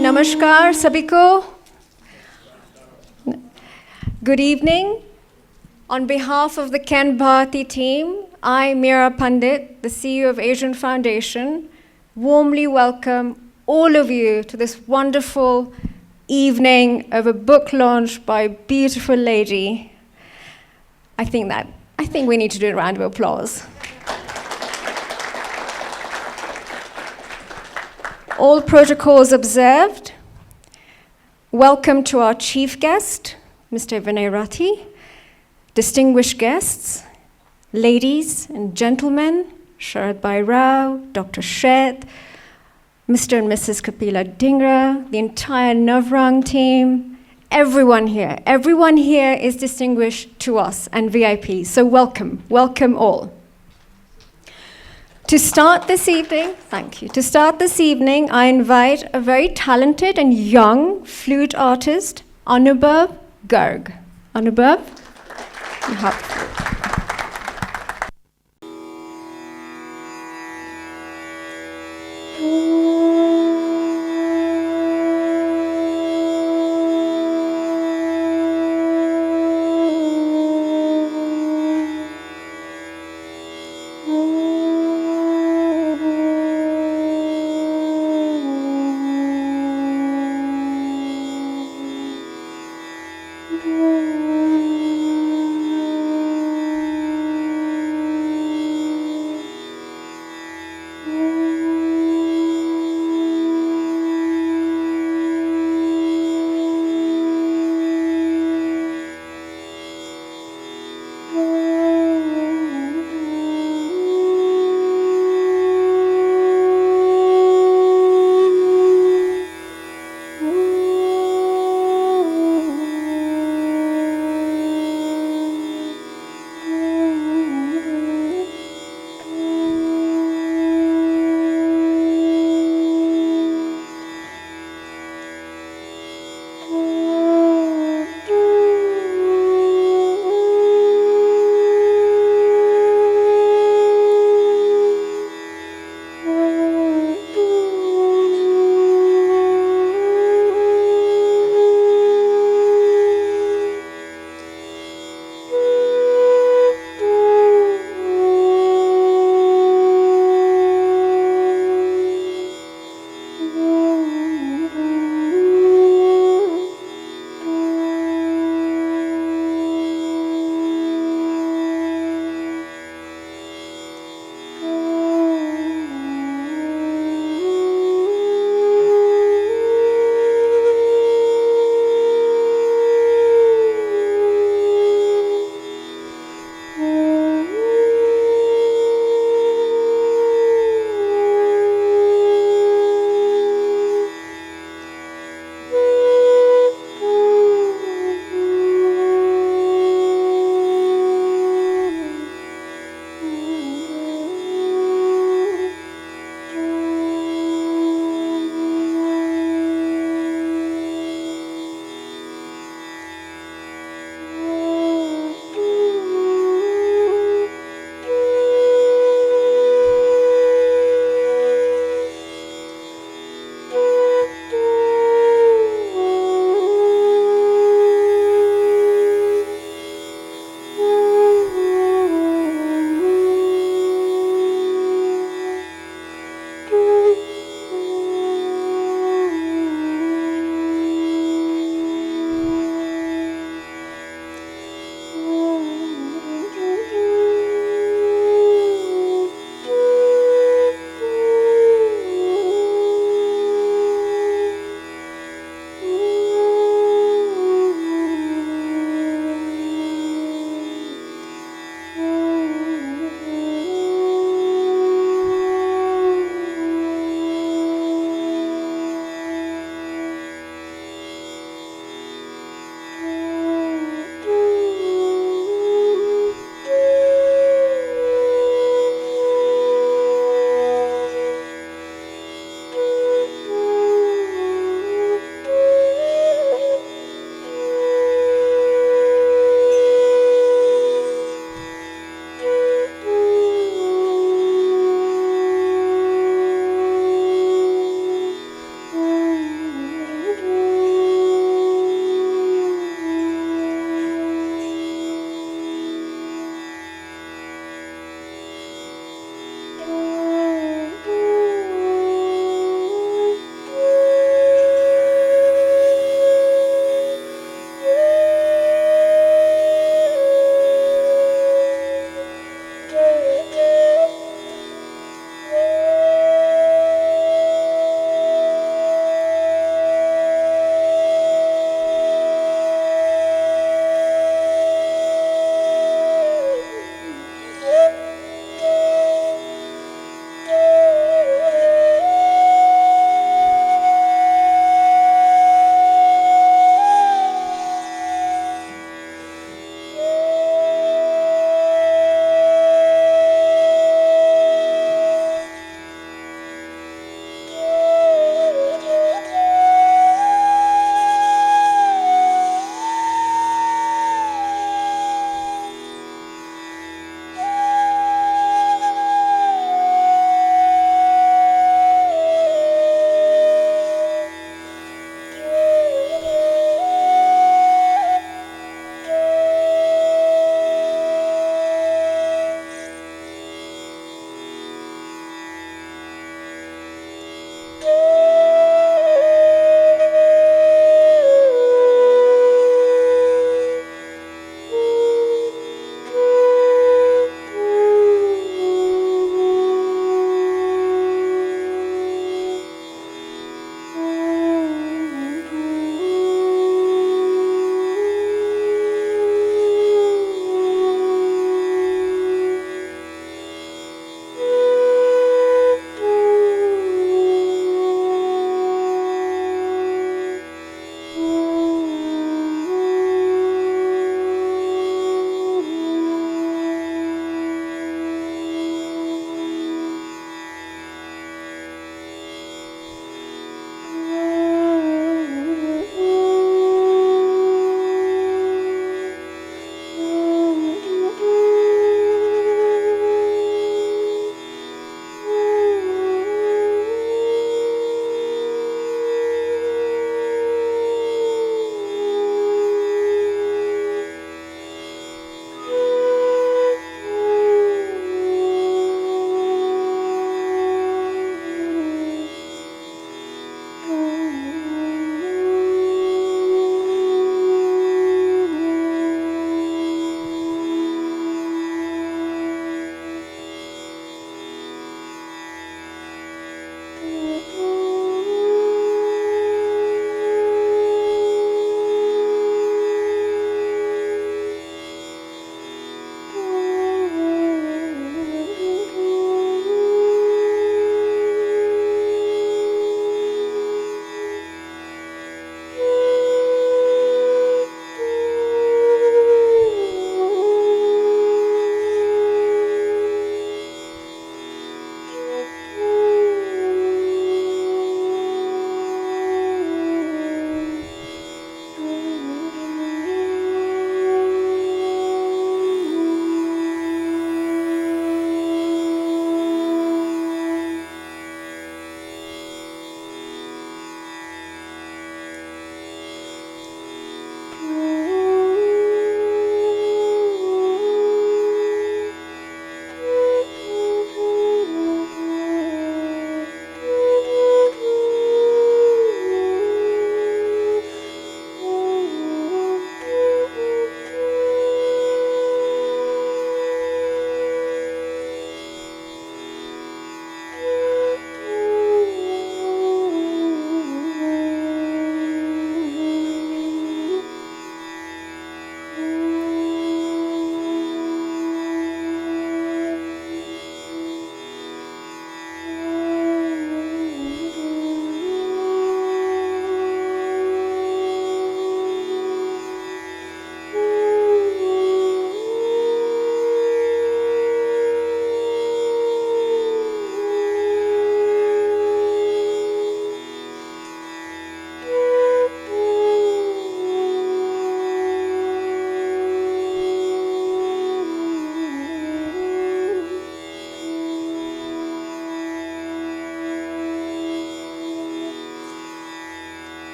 Namaskar sabhi ko. Good evening. On behalf of the Ken Bharati team, I, Meera Pandit, the CEO of Asian Foundation, warmly welcome all of you to this wonderful evening of a book launch by a beautiful lady. I think we need to do a round of applause. All protocols observed. Welcome to our chief guest, Mr. Vinay Rathi, distinguished guests, ladies and gentlemen, Sharad Bhai Rao, Dr. Sheth, Mr. and Mrs. Kapila Dhingra, the entire Navrang team, everyone here is distinguished to us and VIP, so welcome all. To start this evening, I invite a very talented and young flute artist, Anubhav Garg. Anubhav, you have the flute.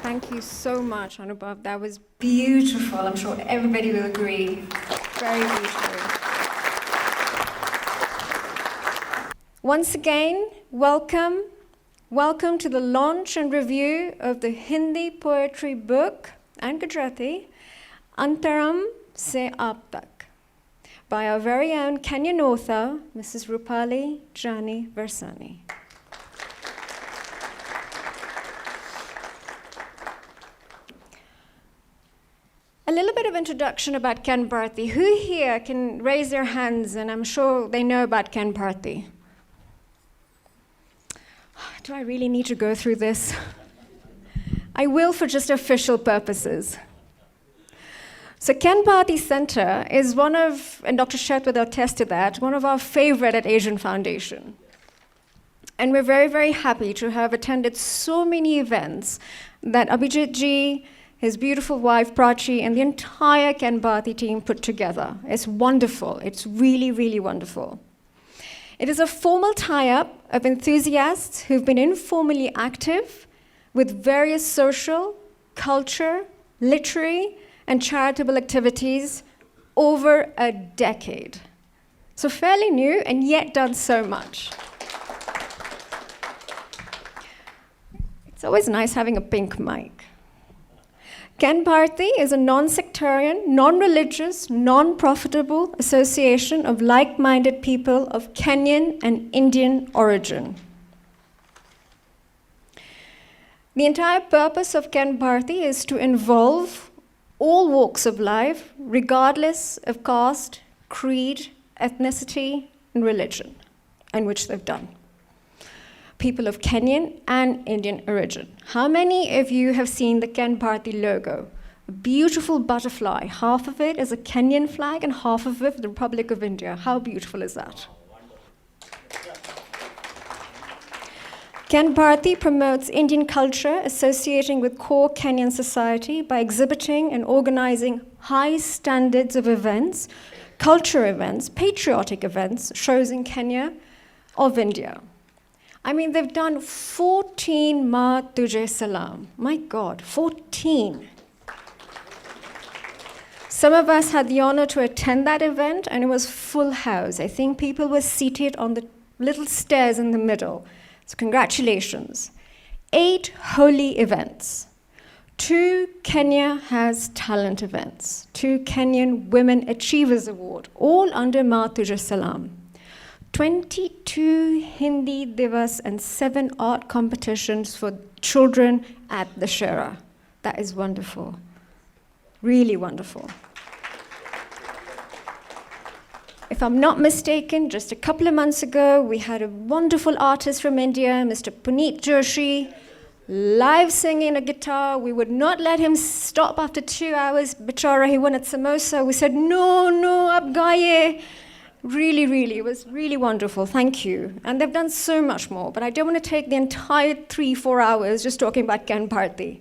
Thank you so much, Anubhav. That was beautiful. I'm sure everybody will agree. Very beautiful. Once again, welcome. Welcome to the launch and review of the Hindi poetry book and Gujarati, Antaram Se Aap Tak, by our very own Kenyan author, Mrs. Rupali Jani Versani. A little bit of introduction about Ken Bharti. Who here can raise their hands, and I'm sure they know about Ken Bharti? Do I really need to go through this? I will for just official purposes. So Ken Bharti Center is one of, and Dr. Shet would attest to that, one of our favorite at Asian Foundation. And we're very, very happy to have attended so many events that Abhijit ji, his beautiful wife Prachi, and the entire Ken Bharti team put together. It's wonderful. It's really, really wonderful. It is a formal tie-up of enthusiasts who've been informally active with various social, culture, literary, and charitable activities over a decade. So fairly new, and yet done so much. It's always nice having a pink mic. Ken Bharti is a non-sectarian, non-religious, non-profitable association of like-minded people of Kenyan and Indian origin. The entire purpose of Ken Bharti is to involve all walks of life, regardless of caste, creed, ethnicity, and religion, and which they've done. People of Kenyan and Indian origin. How many of you have seen the Ken Bharti logo? A beautiful butterfly. Half of it is a Kenyan flag and half of it the Republic of India. How beautiful is that? Ken Bharti promotes Indian culture associating with core Kenyan society by exhibiting and organizing high standards of events, culture events, patriotic events, shows in Kenya of India. I mean, they've done 14 Ma Tujhe Salam. My God, 14. Some of us had the honor to attend that event, and it was full house. I think people were seated on the little stairs in the middle. So congratulations. 8 holy events. 2 Kenya Has Talent events. 2 Kenyan Women Achievers Award, all under Ma Tujhe Salam. 22 Hindi Divas and 7 art competitions for children at the Shera. That is wonderful. Really wonderful. If I'm not mistaken, just a couple of months ago, we had a wonderful artist from India, Mr. Puneet Joshi, live singing a guitar. We would not let him stop after 2 hours. Bichara, he wanted samosa. We said, no, ab gaye. Really, really, it was really wonderful. Thank you. And they've done so much more, but I don't want to take the entire 3-4 hours just talking about Ken Bharti.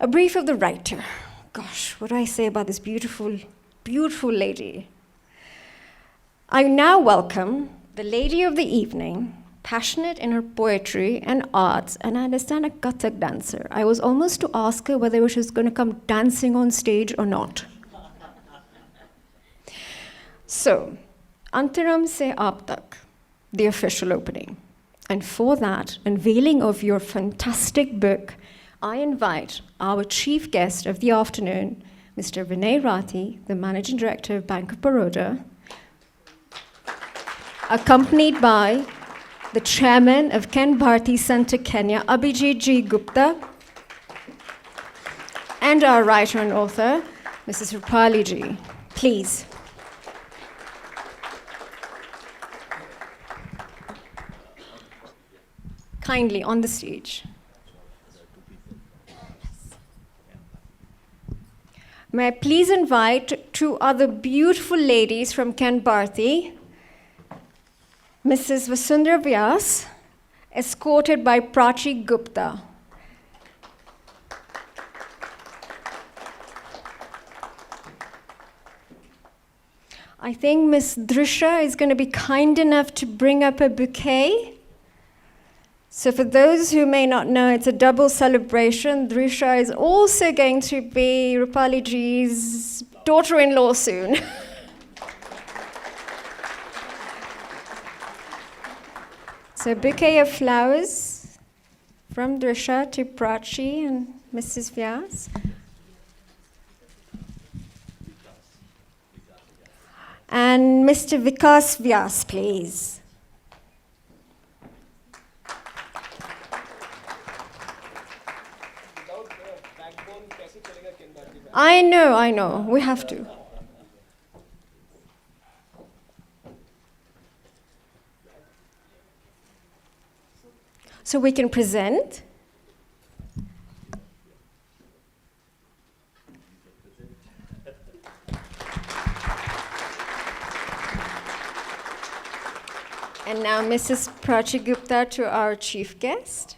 A brief of the writer. Gosh, what do I say about this beautiful, beautiful lady? I now welcome the lady of the evening, passionate in her poetry and arts, and I understand a Kathak dancer. I was almost to ask her whether she was going to come dancing on stage or not. So, Antaram Se Aap Tak, the official opening. And for that unveiling of your fantastic book, I invite our chief guest of the afternoon, Mr. Vinay Rathi, the Managing Director of Bank of Baroda, accompanied by the Chairman of Ken Bharti Center Kenya, Abhijit G. Gupta, and our writer and author, Mrs. Rupali Ji. Please. Kindly on the stage. May I please invite 2 other beautiful ladies from Ken Bharti, Mrs. Vasundhara Vyas, escorted by Prachi Gupta. I think Miss Drisha is going to be kind enough to bring up a bouquet. So for those who may not know, it's a double celebration. Drisha is also going to be Rupali ji's daughter-in-law soon. So a bouquet of flowers from Drisha to Prachi and Mrs. Vyas. And Mr. Vikas Vyas, please. I know. We have to. So we can present. And now Mrs. Prachi Gupta to our chief guest.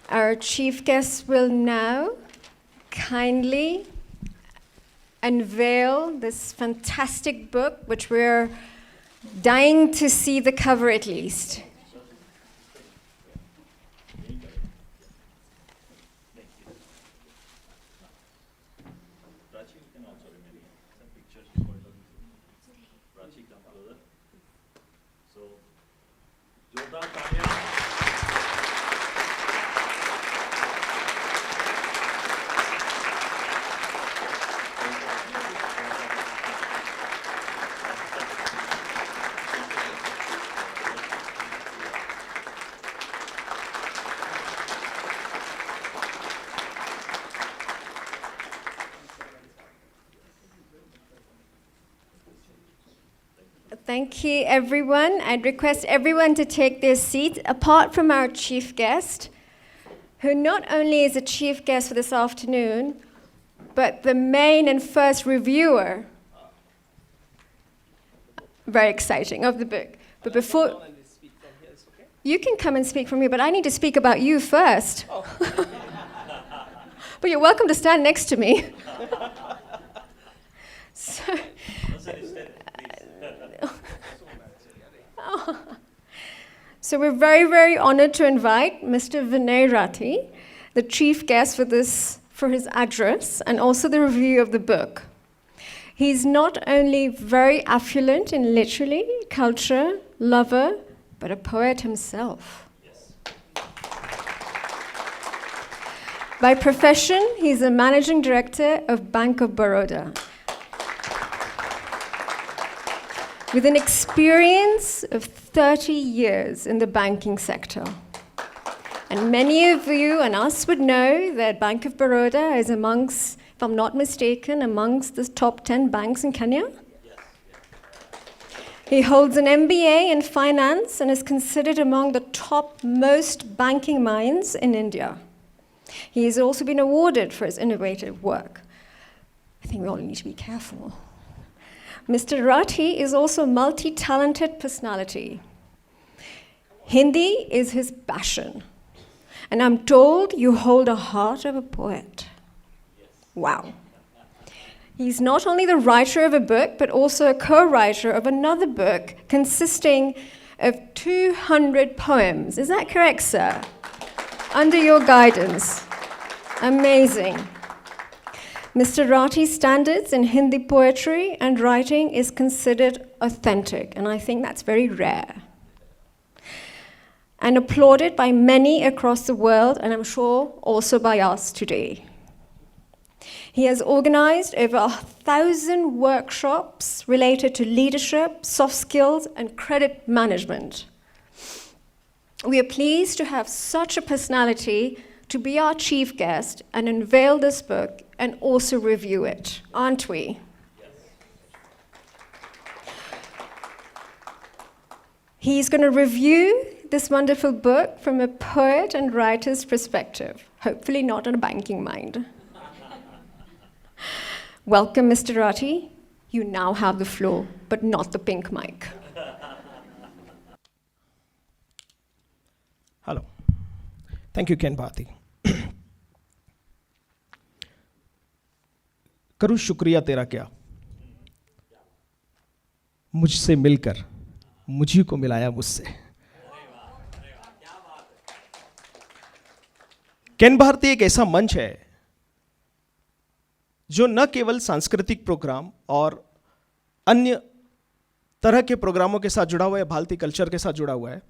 Our chief guest will now kindly unveil this fantastic book, which we're dying to see the cover at least. Thank you, everyone. I'd request everyone to take their seat, apart from our chief guest, who not only is a chief guest for this afternoon, but the main and first reviewer, very exciting, of the book. But before, you can come and speak from here, but I need to speak about you first. Oh. But you're welcome to stand next to me. So we're very, very honored to invite Mr. Vinay Rathi, the chief guest for his address and also the review of the book. He's not only very affluent in literary, culture, lover, but a poet himself. Yes. By profession, he's a managing director of Bank of Baroda, with an experience of 30 years in the banking sector. And many of you and us would know that Bank of Baroda is amongst, if I'm not mistaken, amongst the top 10 banks in Kenya. He holds an MBA in finance and is considered among the top most banking minds in India. He has also been awarded for his innovative work. I think we all need to be careful. Mr. Rathi is also a multi-talented personality. Hindi is his passion. And I'm told you hold a heart of a poet. Yes. Wow. He's not only the writer of a book, but also a co-writer of another book consisting of 200 poems. Is that correct, sir? Under your guidance. Amazing. Mr. Rathi's standards in Hindi poetry and writing is considered authentic, and I think that's very rare. And applauded by many across the world, and I'm sure also by us today. He has organized over 1,000 workshops related to leadership, soft skills, and credit management. We are pleased to have such a personality to be our chief guest and unveil this book and also review it, aren't we? Yes. He's going to review this wonderful book from a poet and writer's perspective, hopefully not on a banking mind. Welcome, Mr. Rathi. You now have the floor, but not the pink mic. Hello. Thank you, Ken Bharti. करूँ शुक्रिया तेरा क्या मुझसे मिलकर मुझी को मिलाया मुझसे। केन भारती एक ऐसा मंच है जो न केवल सांस्कृतिक प्रोग्राम और अन्य तरह के प्रोग्रामों के साथ जुड़ा हुआ है, भारतीय कल्चर के साथ जुड़ा हुआ है,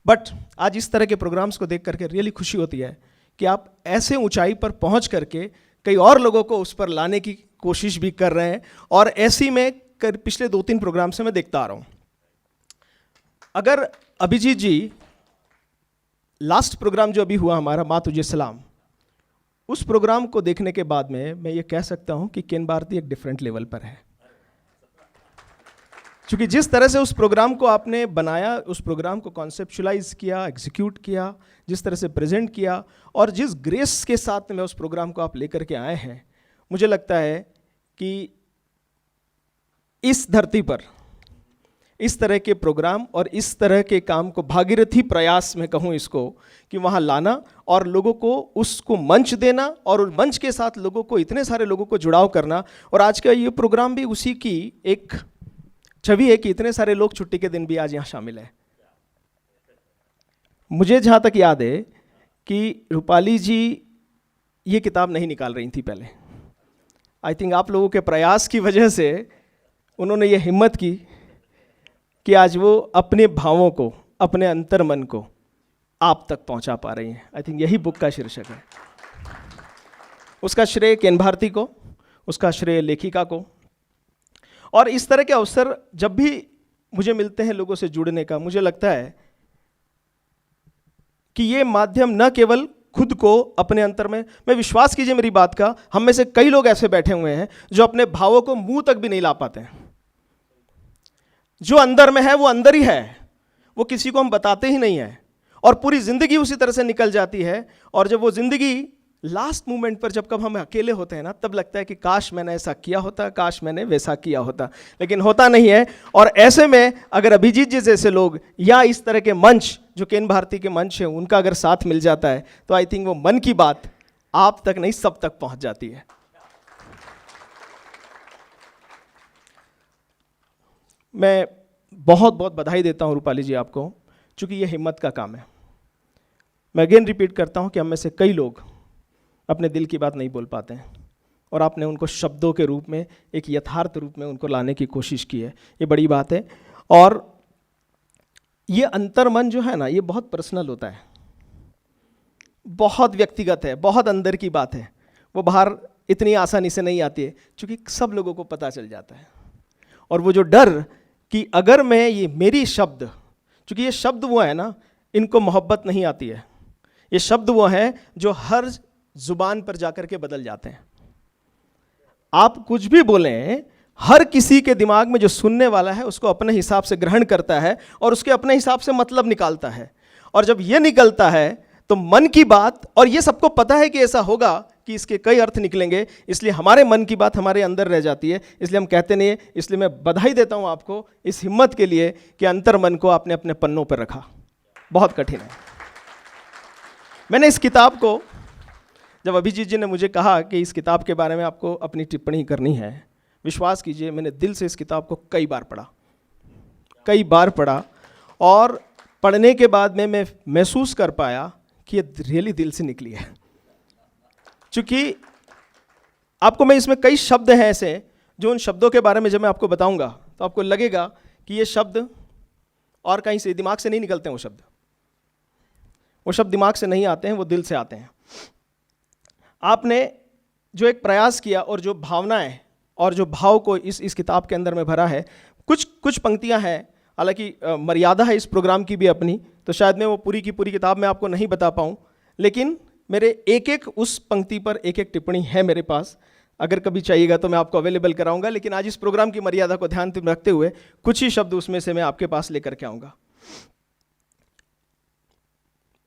बट आज इस तरह के प्रोग्राम्स को देख करके रियली खुशी होती है कि आप ऐसे ऊंचाई पर पहुंच करके कई और लोगों को उस पर लाने की कोशिश भी कर रहे हैं। और ऐसी में पिछले 2-3 प्रोग्राम से मैं देखता आ रहा हूं। अगर अभिजीत जी, लास्ट प्रोग्राम जो अभी हुआ हमारा माँ तुझे सलाम, उस प्रोग्राम को देखने के बाद में मैं ये कह सकता हूं कि केन भारती एक डिफरेंट लेवल पर है। क्योंकि जिस तरह से उस प्रोग्राम को आपने बनाया, उस प्रोग्राम को कॉन्सेप्चुलाइज किया, एग्जीक्यूट किया, जिस तरह से प्रेजेंट किया और जिस ग्रेस के साथ में उस प्रोग्राम को आप लेकर के आए हैं, मुझे लगता है कि इस धरती पर इस तरह के प्रोग्राम और इस तरह के काम को भागीरथी प्रयास में कहूँ इसको, कि वहाँ लाना और लोगों को उसको मंच देना और उस मंच के साथ लोगों को, इतने सारे लोगों को जुड़ाव करना। और आज का ये प्रोग्राम भी उसी की एक छवि है कि इतने सारे लोग छुट्टी के दिन भी आज यहाँ शामिल है। मुझे जहाँ तक याद है कि रूपाली जी ये किताब नहीं निकाल रही थी पहले। आई थिंक आप लोगों के प्रयास की वजह से उन्होंने ये हिम्मत की कि आज वो अपने भावों को, अपने अंतर्मन को आप तक पहुंचा पा रही हैं। आई थिंक यही बुक का शीर्षक है। उसका श्रेय केन भारती को, उसका श्रेय लेखिका को। और इस तरह के अवसर जब भी मुझे मिलते हैं लोगों से जुड़ने का, मुझे लगता है कि ये माध्यम न केवल खुद को अपने अंतर में, मैं विश्वास कीजिए मेरी बात का, हम में से कई लोग ऐसे बैठे हुए हैं जो अपने भावों को मुंह तक भी नहीं ला पाते हैं। जो अंदर में है वो अंदर ही है, वो किसी को हम बताते ही नहीं है और पूरी जिंदगी उसी तरह से निकल जाती है। और जब वो जिंदगी लास्ट मोमेंट पर, जब कब हम अकेले होते हैं ना, तब लगता है कि काश मैंने ऐसा किया होता, काश मैंने वैसा किया होता, लेकिन होता नहीं है। और ऐसे में अगर अभिजीत जी जैसे लोग या इस तरह के मंच जो केन भारती के मंच है, उनका अगर साथ मिल जाता है तो आई थिंक वो मन की बात आप तक नहीं सब तक पहुंच जाती है। मैं बहुत बहुत बधाई देता हूं रूपाली जी आपको, क्योंकि ये हिम्मत का काम है। मैं अगेन रिपीट करता हूं कि हम में से कई लोग अपने दिल की बात नहीं बोल पाते हैं और आपने उनको शब्दों के रूप में, एक यथार्थ रूप में उनको लाने की कोशिश की है। ये बड़ी बात है। और ये अंतर्मन जो है ना, ये बहुत पर्सनल होता है, बहुत व्यक्तिगत है, बहुत अंदर की बात है। वो बाहर इतनी आसानी से नहीं आती है, क्योंकि सब लोगों को पता चल जाता है। और वो जो डर कि अगर मैं ये मेरी शब्द, क्योंकि ये शब्द वो है ना, इनको मोहब्बत नहीं आती है। ये शब्द वो हैं जो हर जुबान पर जाकर के बदल जाते हैं। आप कुछ भी बोलें, हर किसी के दिमाग में जो सुनने वाला है उसको अपने हिसाब से ग्रहण करता है और उसके अपने हिसाब से मतलब निकालता है। और जब ये निकलता है तो मन की बात, और ये सबको पता है कि ऐसा होगा, कि इसके कई अर्थ निकलेंगे, इसलिए हमारे मन की बात हमारे अंदर रह जाती है, इसलिए हम कहते नहीं है। इसलिए मैं बधाई देता हूं आपको इस हिम्मत के लिए कि अंतर मन को आपने अपने पन्नों पर रखा। बहुत कठिन है। मैंने इस किताब को, जब अभिजीत जी ने मुझे कहा कि इस किताब के बारे में आपको अपनी टिप्पणी करनी है, विश्वास कीजिए मैंने दिल से इस किताब को कई बार पढ़ा और पढ़ने के बाद में मैं महसूस कर पाया कि ये रियली दिल से निकली है। क्योंकि आपको मैं इसमें कई शब्द हैं ऐसे, जो उन शब्दों के बारे में जब मैं आपको बताऊंगा तो आपको लगेगा कि ये शब्द और कहीं से, दिमाग से नहीं निकलते हैं। वो शब्द दिमाग से नहीं आते हैं, वो दिल से आते हैं। आपने जो एक प्रयास किया और जो भावनाएं और जो भाव को इस किताब के अंदर में भरा है, कुछ पंक्तियां हैं, हालांकि मर्यादा है इस प्रोग्राम की भी अपनी, तो शायद मैं वो पूरी की पूरी किताब में आपको नहीं बता पाऊँ, लेकिन मेरे एक उस पंक्ति पर एक टिप्पणी है मेरे पास। अगर कभी चाहिएगा तो मैं आपको अवेलेबल कराऊंगा, लेकिन आज इस प्रोग्राम की मर्यादा को ध्यान में रखते हुए कुछ ही शब्द उसमें से मैं आपके पास लेकर के आऊंगा।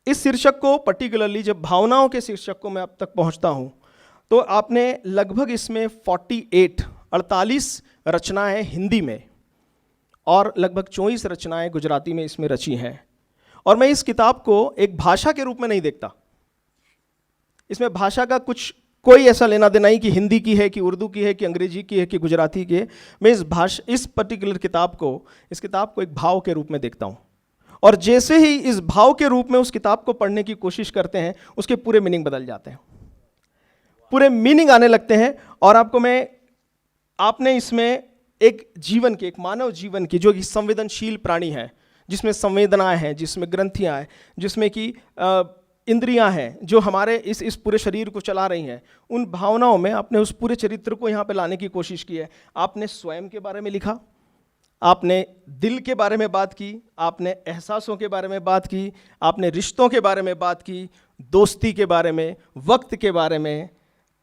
इस शीर्षक को पर्टिकुलरली, जब भावनाओं के शीर्षक को मैं अब तक पहुंचता हूं, तो आपने लगभग इसमें 48 रचनाएं हिंदी में और लगभग 24 रचनाएं गुजराती में इसमें रची हैं। और मैं इस किताब को एक भाषा के रूप में नहीं देखता। इसमें भाषा का कुछ कोई ऐसा लेना देना नहीं कि हिंदी की है कि उर्दू की है कि अंग्रेजी की है कि गुजराती की है। मैं इस पर्टिकुलर किताब को एक भाव के रूप में देखता हूँ, और जैसे ही इस भाव के रूप में उस किताब को पढ़ने की कोशिश करते हैं, उसके पूरे मीनिंग बदल जाते हैं, पूरे मीनिंग आने लगते हैं। और आपने इसमें एक मानव जीवन की, जो कि संवेदनशील प्राणी है, जिसमें संवेदनाएं हैं, जिसमें ग्रंथियां हैं, जिसमें कि इंद्रियां हैं, जो हमारे इस पूरे शरीर को चला रही हैं, उन भावनाओं में आपने उस पूरे चरित्र को यहाँ पे लाने की कोशिश की है। आपने स्वयं के बारे में लिखा, आपने दिल के बारे में बात की, आपने एहसासों के बारे में बात की, आपने रिश्तों के बारे में बात की, दोस्ती के बारे में, वक्त के बारे में,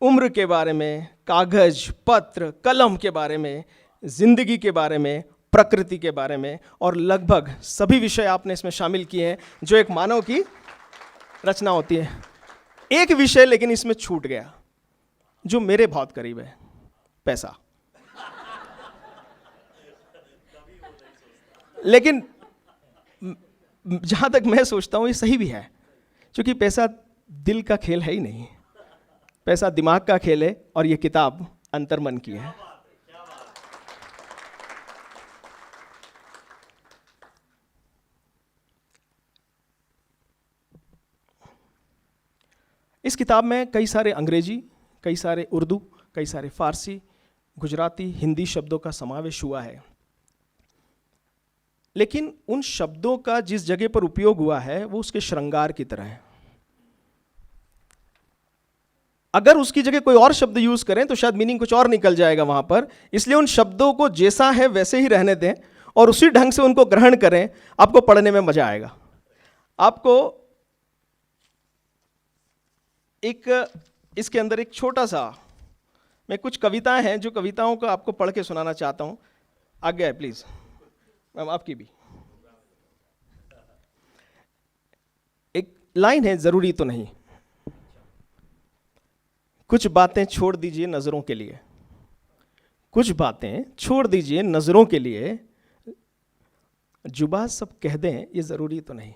उम्र के बारे में, कागज, पत्र, कलम के बारे में, जिंदगी के बारे में, प्रकृति के बारे में, और लगभग सभी विषय आपने इसमें शामिल किए हैं जो एक मानव की रचना होती है। एक विषय लेकिन इसमें छूट गया, जो मेरे बहुत करीब है, पैसा। लेकिन जहां तक मैं सोचता हूं ये सही भी है, क्योंकि पैसा दिल का खेल है ही नहीं, पैसा दिमाग का खेल है, और ये किताब अंतर्मन की है। इस किताब में कई सारे अंग्रेजी, कई सारे उर्दू, कई सारे फारसी, गुजराती, हिंदी शब्दों का समावेश हुआ है। लेकिन उन शब्दों का जिस जगह पर उपयोग हुआ है वो उसके श्रृंगार की तरह है। अगर उसकी जगह कोई और शब्द यूज करें तो शायद मीनिंग कुछ और निकल जाएगा वहां पर। इसलिए उन शब्दों को जैसा है वैसे ही रहने दें और उसी ढंग से उनको ग्रहण करें, आपको पढ़ने में मजा आएगा। आपको इसके अंदर एक छोटा सा, मैं कुछ कविताएं हैं जो कविताओं को आपको पढ़ के सुनाना चाहता हूं। आगे है प्लीज मैम, आपकी भी। एक लाइन है, जरूरी तो नहीं, कुछ बातें छोड़ दीजिए नजरों के लिए, कुछ बातें छोड़ दीजिए नजरों के लिए, जुबान सब कह दें ये जरूरी तो नहीं।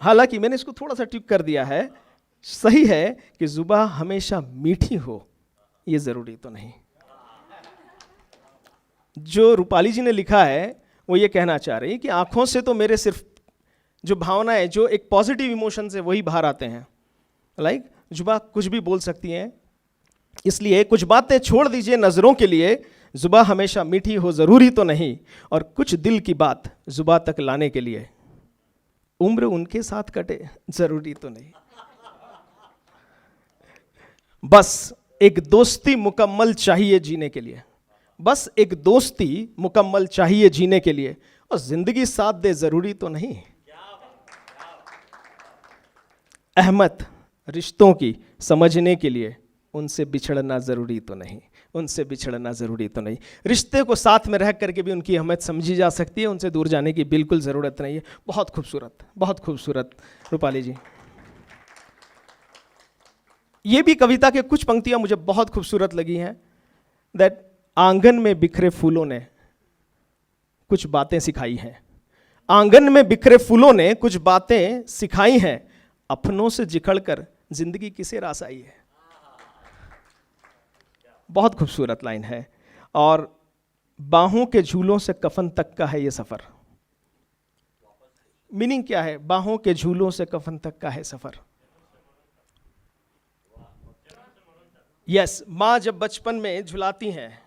हालांकि मैंने इसको थोड़ा सा ट्यूक कर दिया है, सही है कि जुबान हमेशा मीठी हो ये जरूरी तो नहीं। जो रूपाली जी ने लिखा है वो ये कहना चाह रही है कि आंखों से तो मेरे सिर्फ जो भावनाएं, जो एक पॉजिटिव इमोशन से वही बाहर आते हैं। लाइक जुबान कुछ भी बोल सकती हैं, इसलिए कुछ बातें छोड़ दीजिए नजरों के लिए, जुबान हमेशा मीठी हो जरूरी तो नहीं, और कुछ दिल की बात जुबान तक लाने के लिए उम्र उनके साथ कटे जरूरी तो नहीं। बस एक दोस्ती मुकम्मल चाहिए जीने के लिए, बस एक दोस्ती मुकम्मल चाहिए जीने के लिए, और जिंदगी साथ दे जरूरी तो नहीं। अहमत रिश्तों की समझने के लिए उनसे बिछड़ना जरूरी तो नहीं, उनसे बिछड़ना जरूरी तो नहीं। रिश्ते को साथ में रह करके भी उनकी अहमियत समझी जा सकती है, उनसे दूर जाने की बिल्कुल ज़रूरत नहीं है। बहुत खूबसूरत रूपाली जी। ये भी कविता के कुछ पंक्तियां मुझे बहुत खूबसूरत लगी हैं। दैट आंगन में बिखरे फूलों ने कुछ बातें सिखाई हैं, आंगन में बिखरे फूलों ने कुछ बातें सिखाई हैं, अपनों से जिखड़कर जिंदगी किसे रास आई है। बहुत खूबसूरत लाइन है। और बाहों के झूलों से कफन तक का है ये सफर। मीनिंग क्या है? बाहों के झूलों से कफन तक का है सफर। यस, माँ जब बचपन में झुलाती हैं,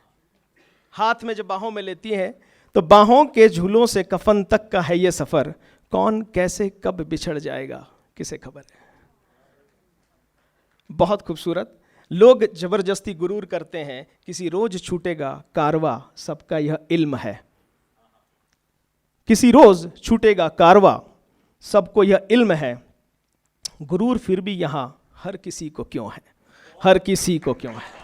हाथ में जब बाहों में लेती हैं, तो बाहों के झूलों से कफन तक का है ये सफर, कौन कैसे कब बिछड़ जाएगा किसे खबर है। बहुत खूबसूरत। लोग जबरदस्ती गुरूर करते हैं, किसी रोज छूटेगा कारवा, सबका यह इल्म है। किसी रोज छूटेगा कारवा, सबको यह इल्म है, गुरूर फिर भी यहां हर किसी को क्यों है, हर किसी को क्यों है।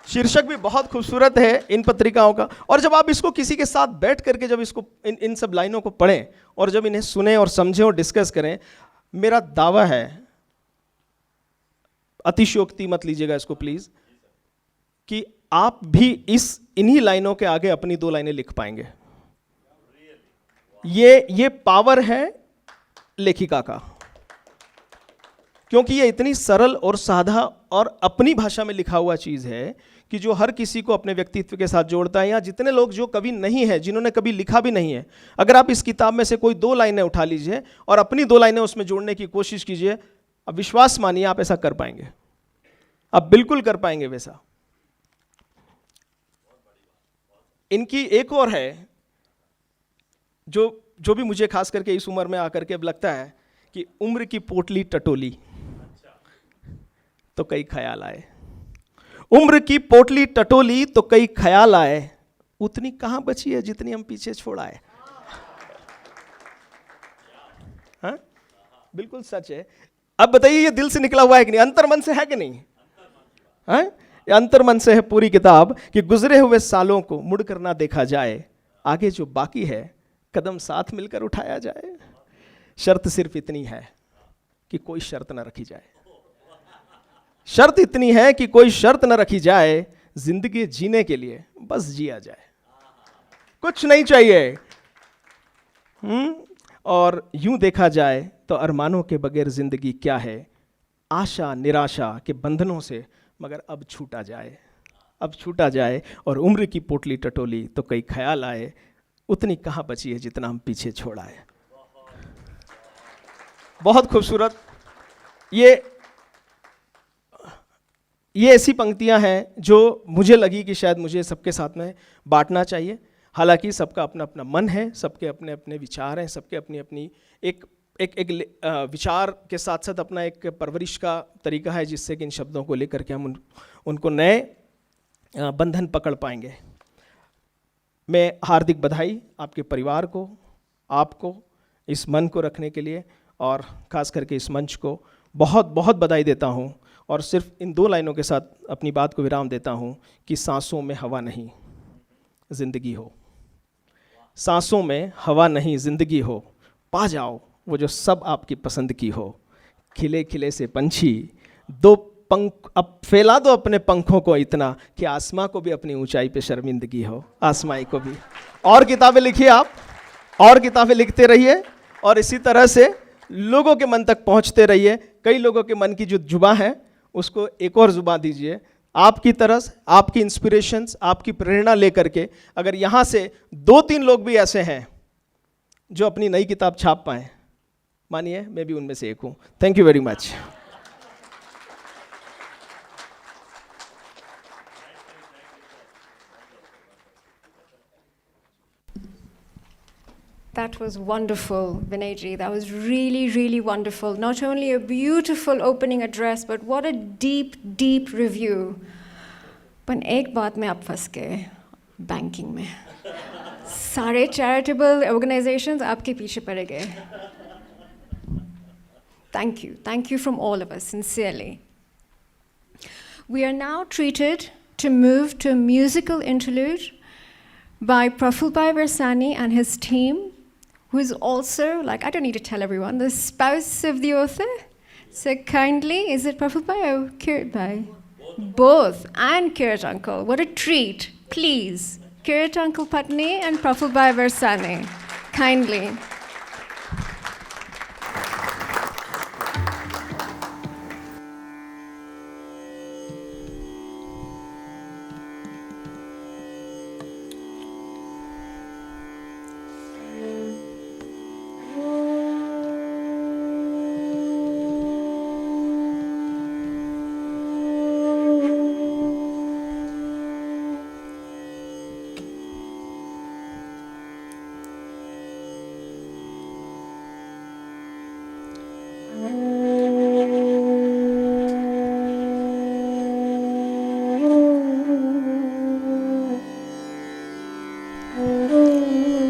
शीर्षक भी बहुत खूबसूरत है इन पत्रिकाओं का। और जब आप इसको किसी के साथ बैठ करके जब इसको इन सब लाइनों को पढ़ें और जब इन्हें सुने और समझें और डिस्कस करें, मेरा दावा है, अतिशयोक्ति मत लीजिएगा इसको प्लीज, कि आप भी इन्हीं लाइनों के आगे अपनी 2 लाइनें लिख पाएंगे। ये पावर है लेखिका का। क्योंकि ये इतनी सरल और सादा और अपनी भाषा में लिखा हुआ चीज़ है कि जो हर किसी को अपने व्यक्तित्व के साथ जोड़ता है। यहाँ जितने लोग जो कवि नहीं है, जिन्होंने कभी लिखा भी नहीं है, अगर आप इस किताब में से कोई 2 लाइनें उठा लीजिए और अपनी 2 लाइनें उसमें जोड़ने की कोशिश कीजिए, अब विश्वास मानिए आप ऐसा कर पाएंगे, आप बिल्कुल कर पाएंगे वैसा। इनकी एक और है जो भी मुझे खास करके इस उम्र में आकर के अब लगता है कि उम्र की पोटली टटोली तो कई ख्याल आए, उम्र की पोटली टटोली तो कई ख्याल आए, उतनी कहां बची है जितनी हम पीछे छोड़ आए। हाँ, बिल्कुल सच है। अब बताइए ये दिल से निकला हुआ है कि नहीं, अंतर मन से है कि नहीं? हाँ, ये अंतर मन से है पूरी किताब कि गुजरे हुए सालों को मुड़ कर ना देखा जाए, आगे जो बाकी है कदम साथ मिलकर उठाया जाए। शर्त सिर्फ इतनी है कि कोई शर्त ना रखी जाए, शर्त इतनी है कि कोई शर्त न रखी जाए, जिंदगी जीने के लिए बस जिया जाए, कुछ नहीं चाहिए। और यूं देखा जाए तो अरमानों के बगैर जिंदगी क्या है, आशा निराशा के बंधनों से मगर अब छूटा जाए, अब छूटा जाए। और उम्र की पोटली टटोली तो कई ख्याल आए, उतनी कहाँ बची है जितना हम पीछे छोड़ आए। बहुत खूबसूरत। ये ऐसी पंक्तियां हैं जो मुझे लगी कि शायद मुझे सबके साथ में बांटना चाहिए। हालांकि सबका अपना अपना मन है, सबके अपने अपने विचार हैं, सबके अपनी अपनी एक विचार के साथ साथ अपना एक परवरिश का तरीका है जिससे कि इन शब्दों को लेकर के हम उनको नए बंधन पकड़ पाएंगे। मैं हार्दिक बधाई आपके परिवार को, आपको इस मन को रखने के लिए, और ख़ास करके इस मंच को बहुत बहुत बधाई देता हूँ। और सिर्फ इन 2 लाइनों के साथ अपनी बात को विराम देता हूँ कि सांसों में हवा नहीं जिंदगी हो, सांसों में हवा नहीं जिंदगी हो, पा जाओ वो जो सब आपकी पसंद की हो। खिले खिले से पंछी 2 पंख अब फैला दो अपने पंखों को इतना कि आसमां को भी अपनी ऊंचाई पे शर्मिंदगी हो, आसमाई को भी। और किताबें लिखिए आप, और किताबें लिखते रहिए और इसी तरह से लोगों के मन तक पहुंचते रहिए। कई लोगों के मन की जो जुबान है उसको एक और जुबान दीजिए। आपकी तरस, आपकी इंस्पिरेशंस, आपकी प्रेरणा लेकर के अगर यहाँ से 2-3 लोग भी ऐसे हैं जो अपनी नई किताब छाप पाएँ, मानिए मैं भी उनमें से एक हूँ। Thank you very much. That was wonderful, Vinayji. That was really, really wonderful. Not only a beautiful opening address, but what a deep, deep review. पर एक बात में आप फंस गए, बैंकिंग में। सारे चैरिटेबल ऑर्गेनाइजेशंस आपके पीछे पड़ गए। Thank you from all of us, sincerely. We are now treated to move to a musical interlude by Prafulbhai Versani and his team, who is also, like, I don't need to tell everyone, the spouse of the author. So kindly, is it Prafulbhai or Kirat Bhai? Both, and Kirat Uncle. What a treat. Please, Kirat Uncle Patni and Prafulbhai Versani. Kindly.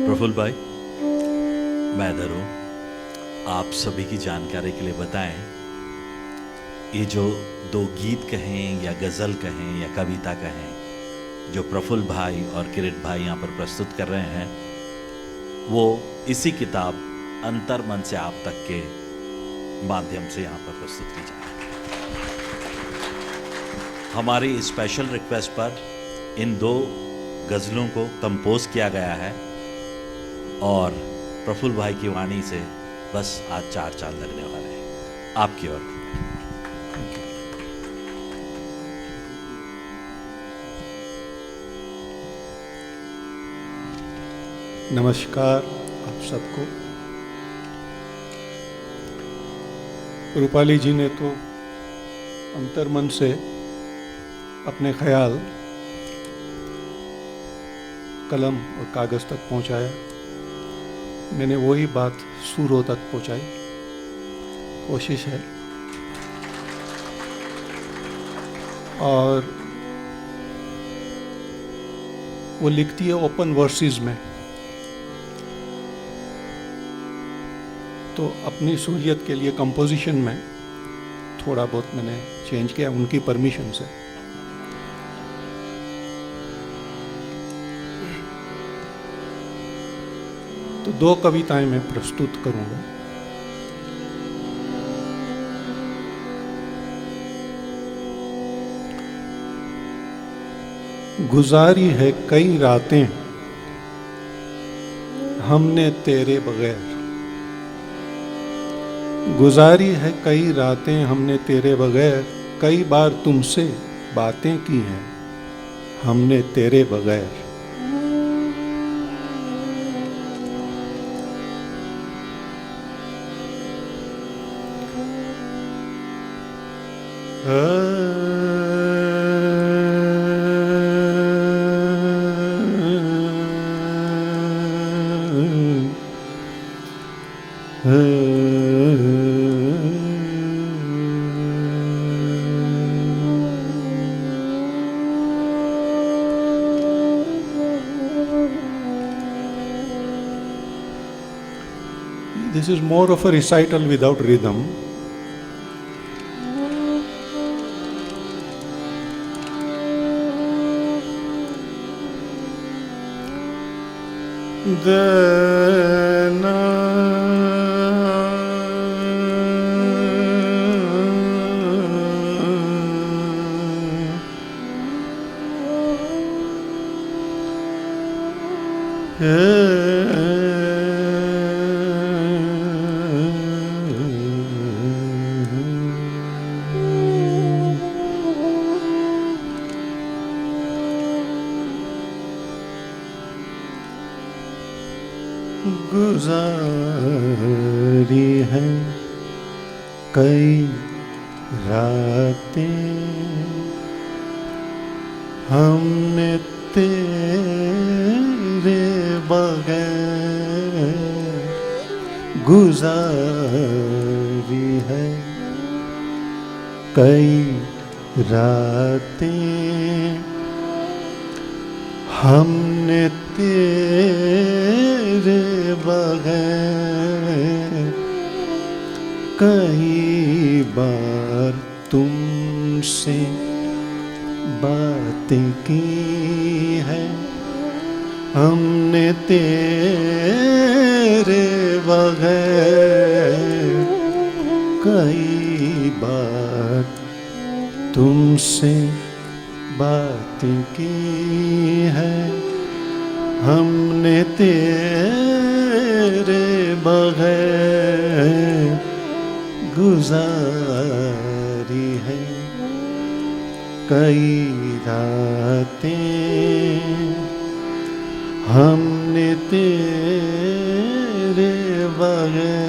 Praful भाई, मैं इधर हूँ। आप सभी की जानकारी के लिए बताएं, ये जो 2 गीत कहें या गज़ल कहें या कविता कहें जो प्रफुल्ल भाई और किरीट भाई यहाँ पर प्रस्तुत कर रहे हैं, वो इसी किताब अंतर मन से आप तक के माध्यम से यहाँ पर प्रस्तुत की जाए। हमारी स्पेशल रिक्वेस्ट पर इन 2 गज़लों को कंपोज किया गया है और प्रफुल्ल भाई की वाणी से बस आज 4 चांद लगने वाले हैं। आपकी ओर। नमस्कार आप सबको। रूपाली जी ने तो अंतर्मन से अपने ख्याल कलम और कागज़ तक पहुंचाया। मैंने वही बात सूरों तक पहुंचाई, कोशिश है। और वो लिखती है ओपन वर्सेस में, तो अपनी सहूलियत के लिए कंपोजिशन में थोड़ा बहुत मैंने चेंज किया उनकी परमिशन से। तो 2 कविताएं मैं प्रस्तुत करूंगा। गुजारी है कई रातें हमने तेरे बगैर, गुजारी है कई रातें हमने तेरे बगैर, कई बार तुमसे बातें की हैं हमने तेरे बगैर। This is more of a recital without rhythm. गुजारी है कई रातें हमने तेरे बगैर, गुजारी है कई रातें हमने तेरे बगैर, कई बार तुमसे बातें की है हमने तेरे बगैर, कई बार तुमसे बातें की है हमने तेरे बगैर। गुजारी है कई रातें हमने तेरे बगैर।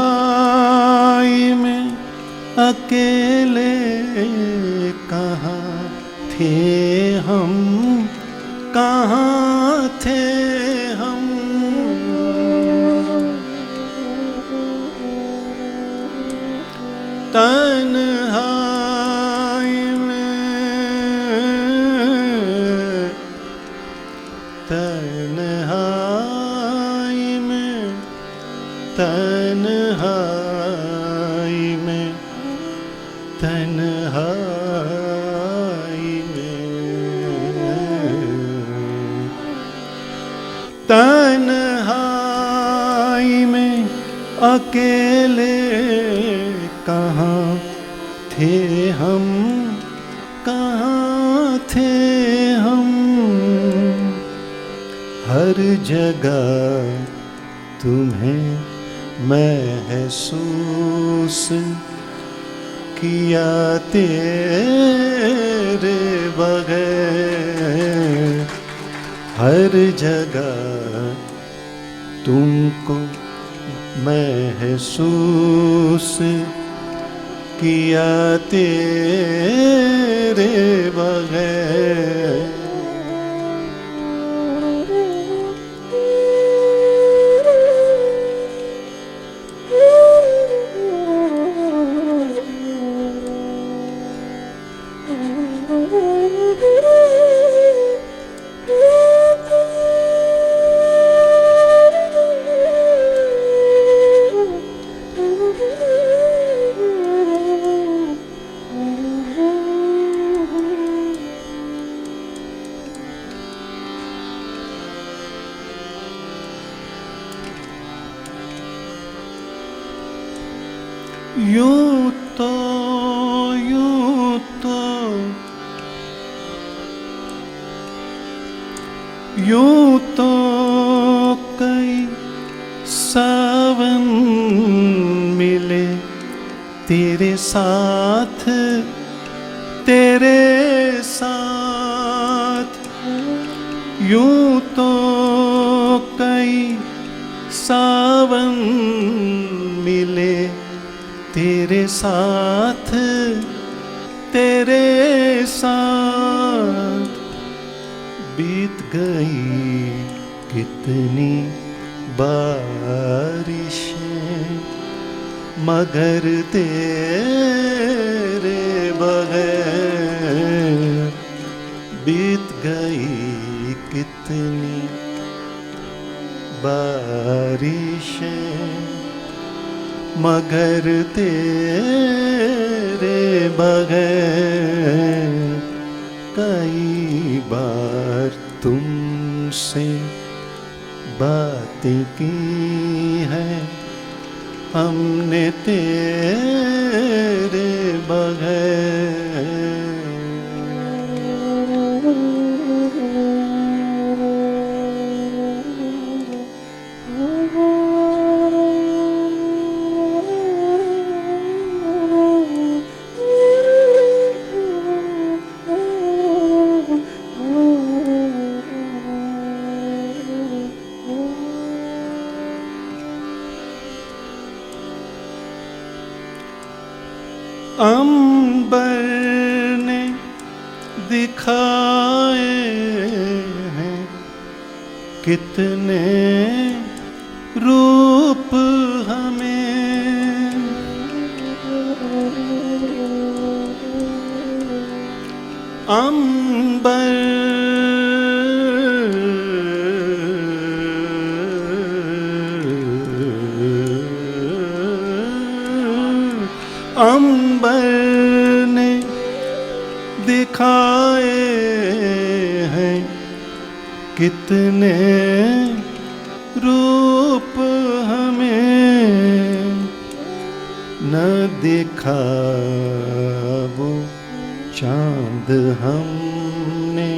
तन्हाई में अकेले कहाँ थे हम, कहाँ थे हम, तन्हाई में, तन्हाई में, तन्हाई में, तन्हाई में, तन्हाई में अकेले कहाँ थे हम, कहाँ थे हम, हर जगह तुम्हें महसूस किया तेरे बगैर, हर जगह तुमको महसूस किया तेरे बगैर। यूं तो यूं तो यूं तो कई सावन मिले तेरे साथ, तेरे साथ, यूं तो कई सावन मिले तेरे साथ, तेरे साथ, बीत गई कितनी बारिशें मगर तेरे बगैर, बीत गई कितनी बारिशें मगर तेरे बगैर। कई बार तुमसे बातें की हैं हमने तेरे बगैर। अंबर ने दिखाए हैं कितने रूप हमें, अंबर अंबर ने दिखाए हैं कितने रूप हमें, न देखा वो चांद हमने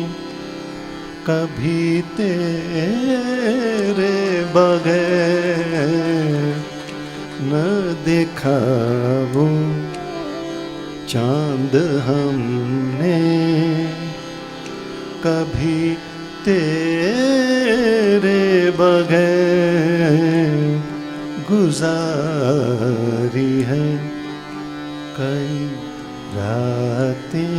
कभी तेरे बगैर, न देखा वो चांद हमने कभी तेरे बगैर। गुजारी है कई रातें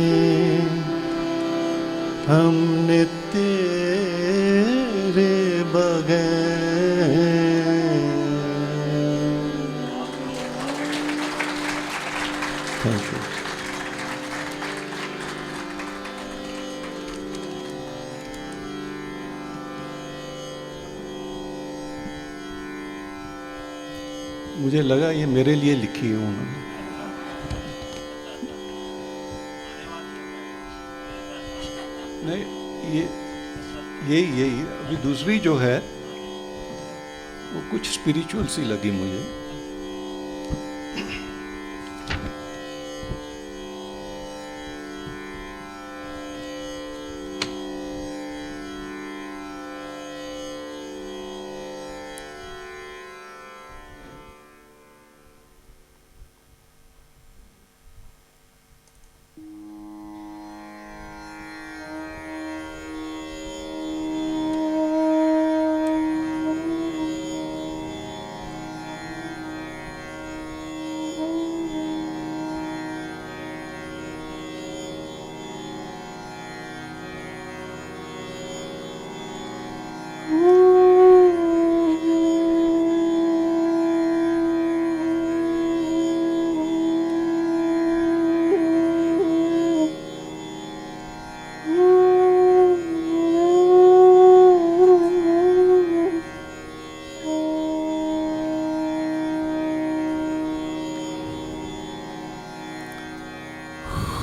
हमने तेरे बगैर। Thank you. मुझे लगा ये मेरे लिए लिखी है उन्होंने। नहीं, यही अभी दूसरी जो है वो कुछ स्पिरिचुअल सी लगी मुझे।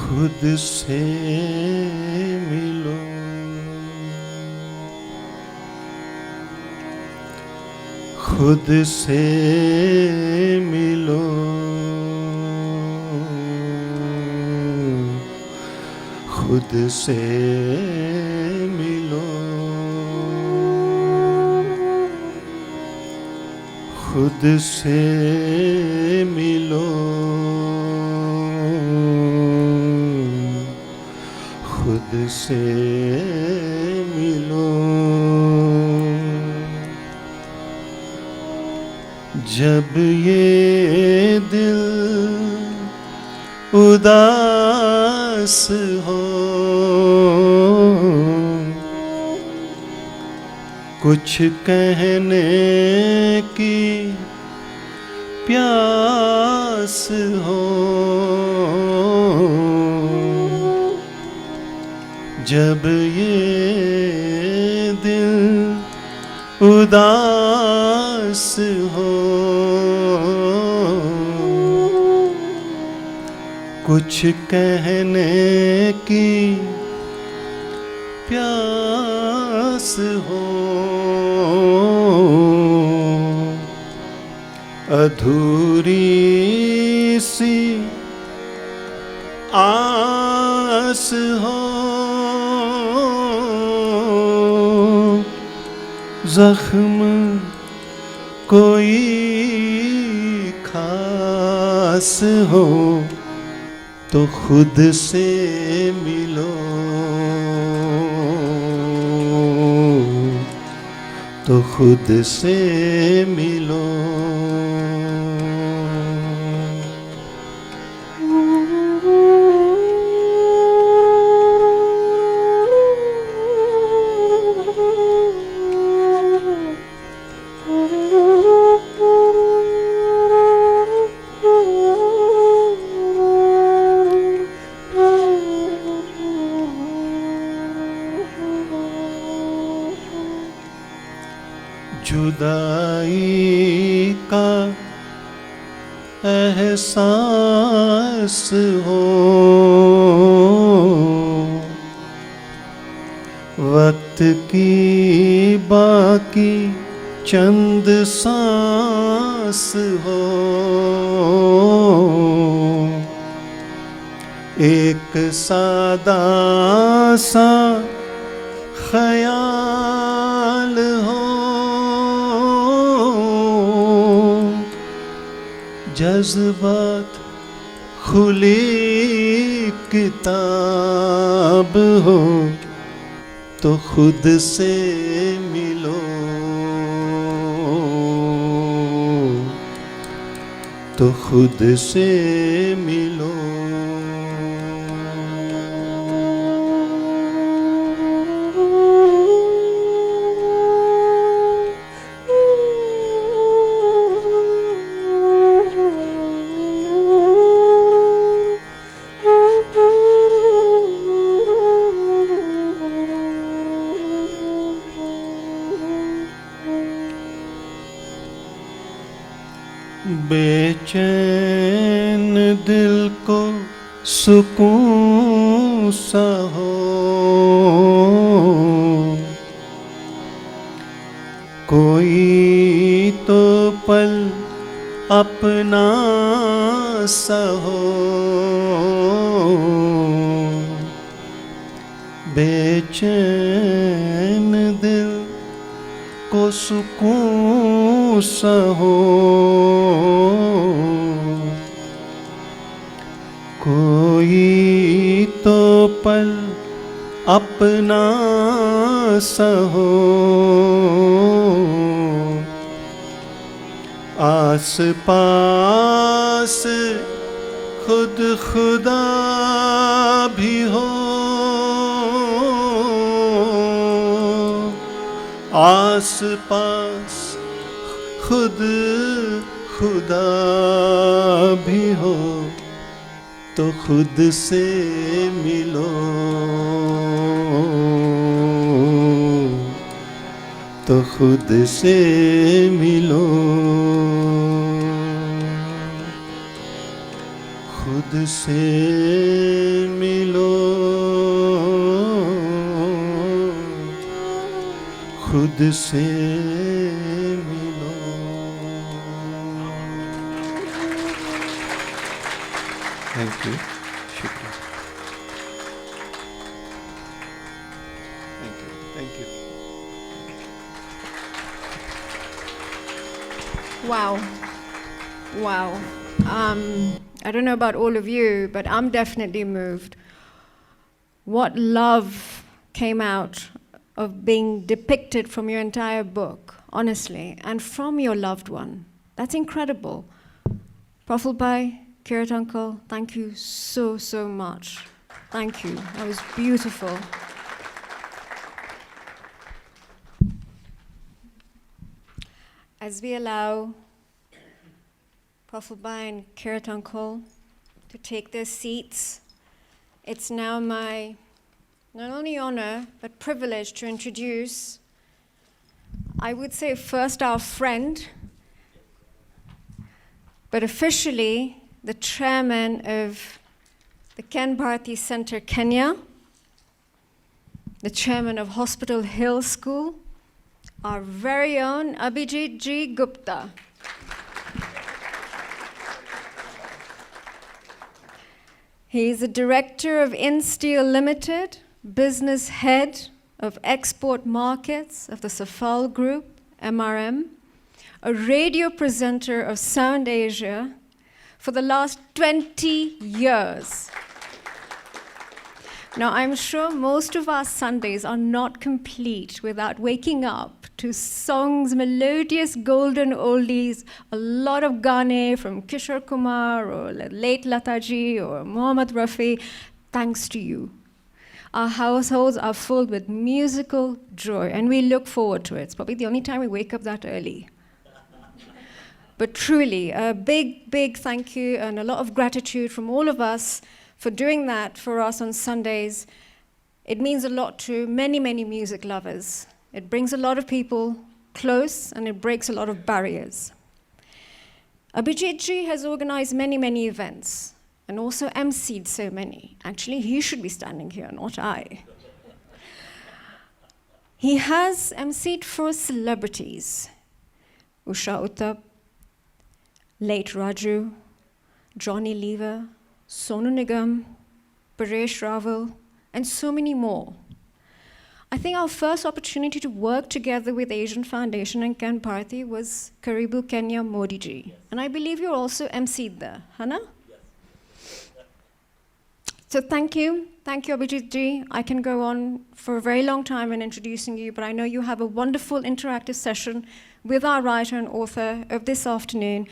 खुद से मिलो, खुद से मिलो, खुद से मिलो, खुद से मिलो, खुद से मिलो। जब ये दिल उदास हो, कुछ कहने की प्यास हो, जब ये दिल उदास हो, कुछ कहने की प्यास हो, अधूरी सी आस हो, जख्म कोई खास हो, तो खुद से मिलो, तो खुद से मिलो। जुदाई का एहसास हो, वक्त की बाकी चंद सांस हो, एक सादा सा ख्याल हो, जज्बात खुली किताब हो, तो खुद से मिलो, तो खुद से मिलो। बेचैन दिल को सुकून सा हो, कोई तो पल अपना सहो, बेचैन दिल को सुकून सहो, कोई तो पल अपना सहो, आस पास खुद खुदा भी हो, आस पास खुद खुदा भी हो, तो खुद से मिलो, तो खुद से मिलो, खुद से मिलो, खुद से मिलो। थैंक यू, शुक्रिया। Thank you, thank you. Wow. Wow. I don't know about all of you, but I'm definitely moved. What love came out of being depicted from your entire book, honestly, and from your loved one. That's incredible. Praful Bhai, Kirat Uncle, thank you so, so much. Thank you. That was beautiful. As we allow Praful Bhai and Kirat Uncle to take their seats, it's now my not only honor but privilege to introduce, I would say first our friend, but officially the chairman of the Ken Bharati Center Kenya, the chairman of Hospital Hill School, our very own Abhijit G. Gupta. He is the director of InSteel Limited, business head of export markets of the Safal Group, MRM, a radio presenter of Sound Asia for the last 20 years. Now, I'm sure most of our Sundays are not complete without waking up to songs, melodious golden oldies, a lot of Gane from Kishore Kumar or late Lataji or Mohammad Rafi, thanks to you. Our households are filled with musical joy, and we look forward to it. It's probably the only time we wake up that early. But truly, a big, big thank you and a lot of gratitude from all of us for doing that for us on Sundays. It means a lot to many, many music lovers. It brings a lot of people close, and it breaks a lot of barriers. Abhijit Ji has organized many, many events, and also emceed so many. Actually, he should be standing here, not I. He has emceed for celebrities. Usha Uttab, late Raju, Johnny Lever, Sonu Nigam, Paresh Rawal, and so many more. I think our first opportunity to work together with Asian Foundation and Ken Bharati was Karibu Kenya Modi Ji. And I believe you're also emceed there, Hana? Yes. So thank you. Thank you, Abhijit Ji. I can go on for a very long time in introducing you, but I know you have a wonderful interactive session with our writer and author of this afternoon.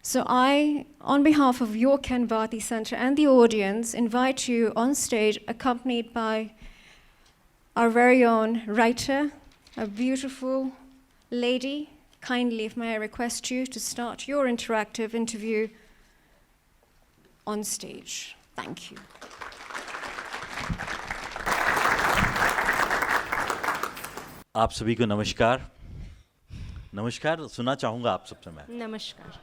So I, on behalf of your Ken Bharati Center and the audience, invite you on stage, accompanied by our very own writer, a beautiful lady. Kindly, if may I request you to start your interactive interview on stage. Thank you. आप सभी को नमस्कार। नमस्कार सुना चाहूँगा आप सबसे मैं। नमस्कार।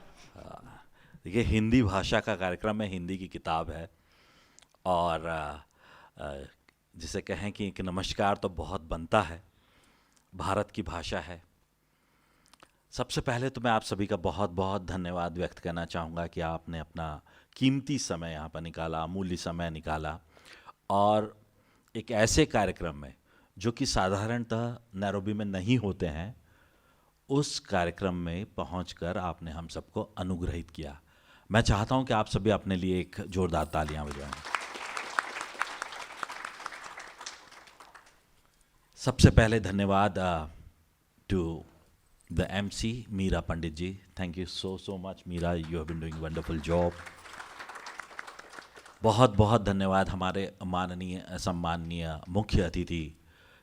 देखिए, हिंदी भाषा का कार्यक्रम है, हिंदी की किताब है, और जिसे कहें कि नमस्कार तो बहुत बनता है। भारत की भाषा है, सबसे पहले तो मैं आप सभी का बहुत बहुत धन्यवाद व्यक्त करना चाहूँगा कि आपने अपना कीमती समय यहाँ पर निकाला, अमूल्य समय निकाला और एक ऐसे कार्यक्रम में जो कि साधारणतः नैरोबी में नहीं होते हैं, उस कार्यक्रम में पहुंचकर आपने हम सबको अनुग्रहित किया। मैं चाहता हूं कि आप सभी अपने लिए एक जोरदार तालियां बजाएं। सबसे पहले धन्यवाद to the MC Meera Pandit ji. Thank you so much Meera, you have been doing wonderful job. बहुत बहुत धन्यवाद हमारे माननीय सम्माननीय मुख्य अतिथि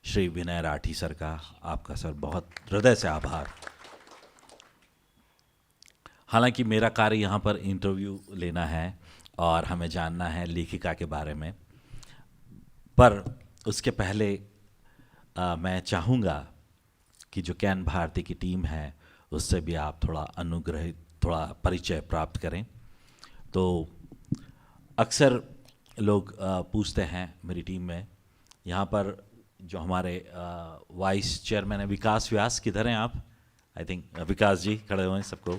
श्री विनय राठी सर का। आपका सर बहुत हृदय से आभार। हालांकि मेरा कार्य यहाँ पर इंटरव्यू लेना है और हमें जानना है लेखिका के बारे में, पर उसके पहले मैं चाहूँगा कि जो कैन भारती की टीम है उससे भी आप थोड़ा अनुग्रहित, थोड़ा परिचय प्राप्त करें। तो अक्सर लोग पूछते हैं मेरी टीम में, यहाँ पर जो हमारे वाइस चेयरमैन है विकास व्यास, किधर हैं आप? आई थिंक विकास जी खड़े हुए हैं सबको।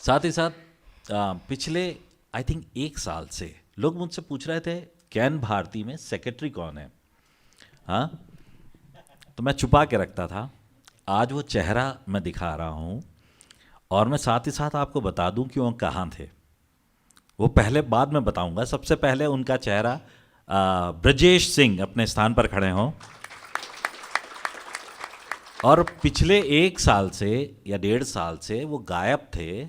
साथ ही साथ पिछले आई थिंक 1 साल से लोग मुझसे पूछ रहे थे कैन भारती में सेक्रेटरी कौन है। हाँ, तो मैं छुपा के रखता था। आज वो चेहरा मैं दिखा रहा हूँ और मैं साथ ही साथ आपको बता दूं कि वो कहाँ थे। वो पहले बाद में बताऊंगा। सबसे पहले उनका चेहरा ब्रजेश सिंह अपने स्थान पर खड़े हों। और पिछले 1 साल से या 1.5 साल से वो गायब थे।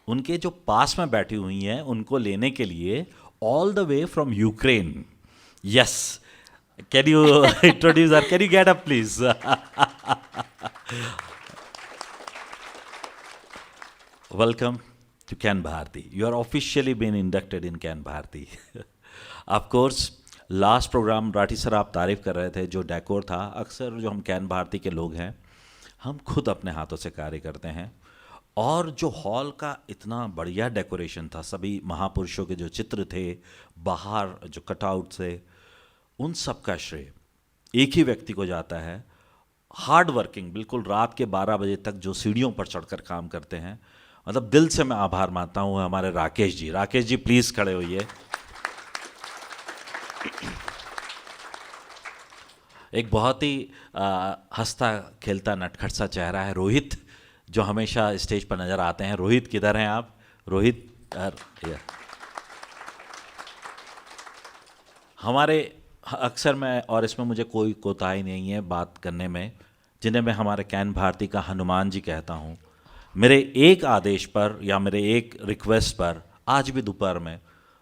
उनके जो पास में बैठी हुई हैं उनको लेने के लिए all the way from Ukraine. Yes, can you introduce her? Can you get up please? Welcome to Can Bharati. You are officially been inducted in Can Bharati. Of course, last program Rathi sir आप तारीफ कर रहे थे, जो decor था, अक्सर जो हम कैन भारती के लोग हैं हम खुद अपने हाथों से कार्य करते हैं। और जो हॉल का इतना बढ़िया डेकोरेशन था, सभी महापुरुषों के जो चित्र थे बाहर, जो कटआउट थे, उन सब का श्रेय एक ही व्यक्ति को जाता है। हार्ड वर्किंग, बिल्कुल रात के 12 बजे तक जो सीढ़ियों पर चढ़कर काम करते हैं, मतलब दिल से मैं आभार मानता हूँ हमारे राकेश जी। राकेश जी प्लीज खड़े होइए। एक बहुत ही हंसता खेलता नटखट सा चेहरा है रोहित, जो हमेशा स्टेज पर नजर आते हैं। रोहित किधर हैं आप? रोहित हमारे अक्सर मैं, और इसमें मुझे कोई कोताही नहीं है बात करने में, जिन्हें मैं हमारे कैन भारती का हनुमान जी कहता हूँ। मेरे एक आदेश पर या मेरे एक रिक्वेस्ट पर आज भी दोपहर में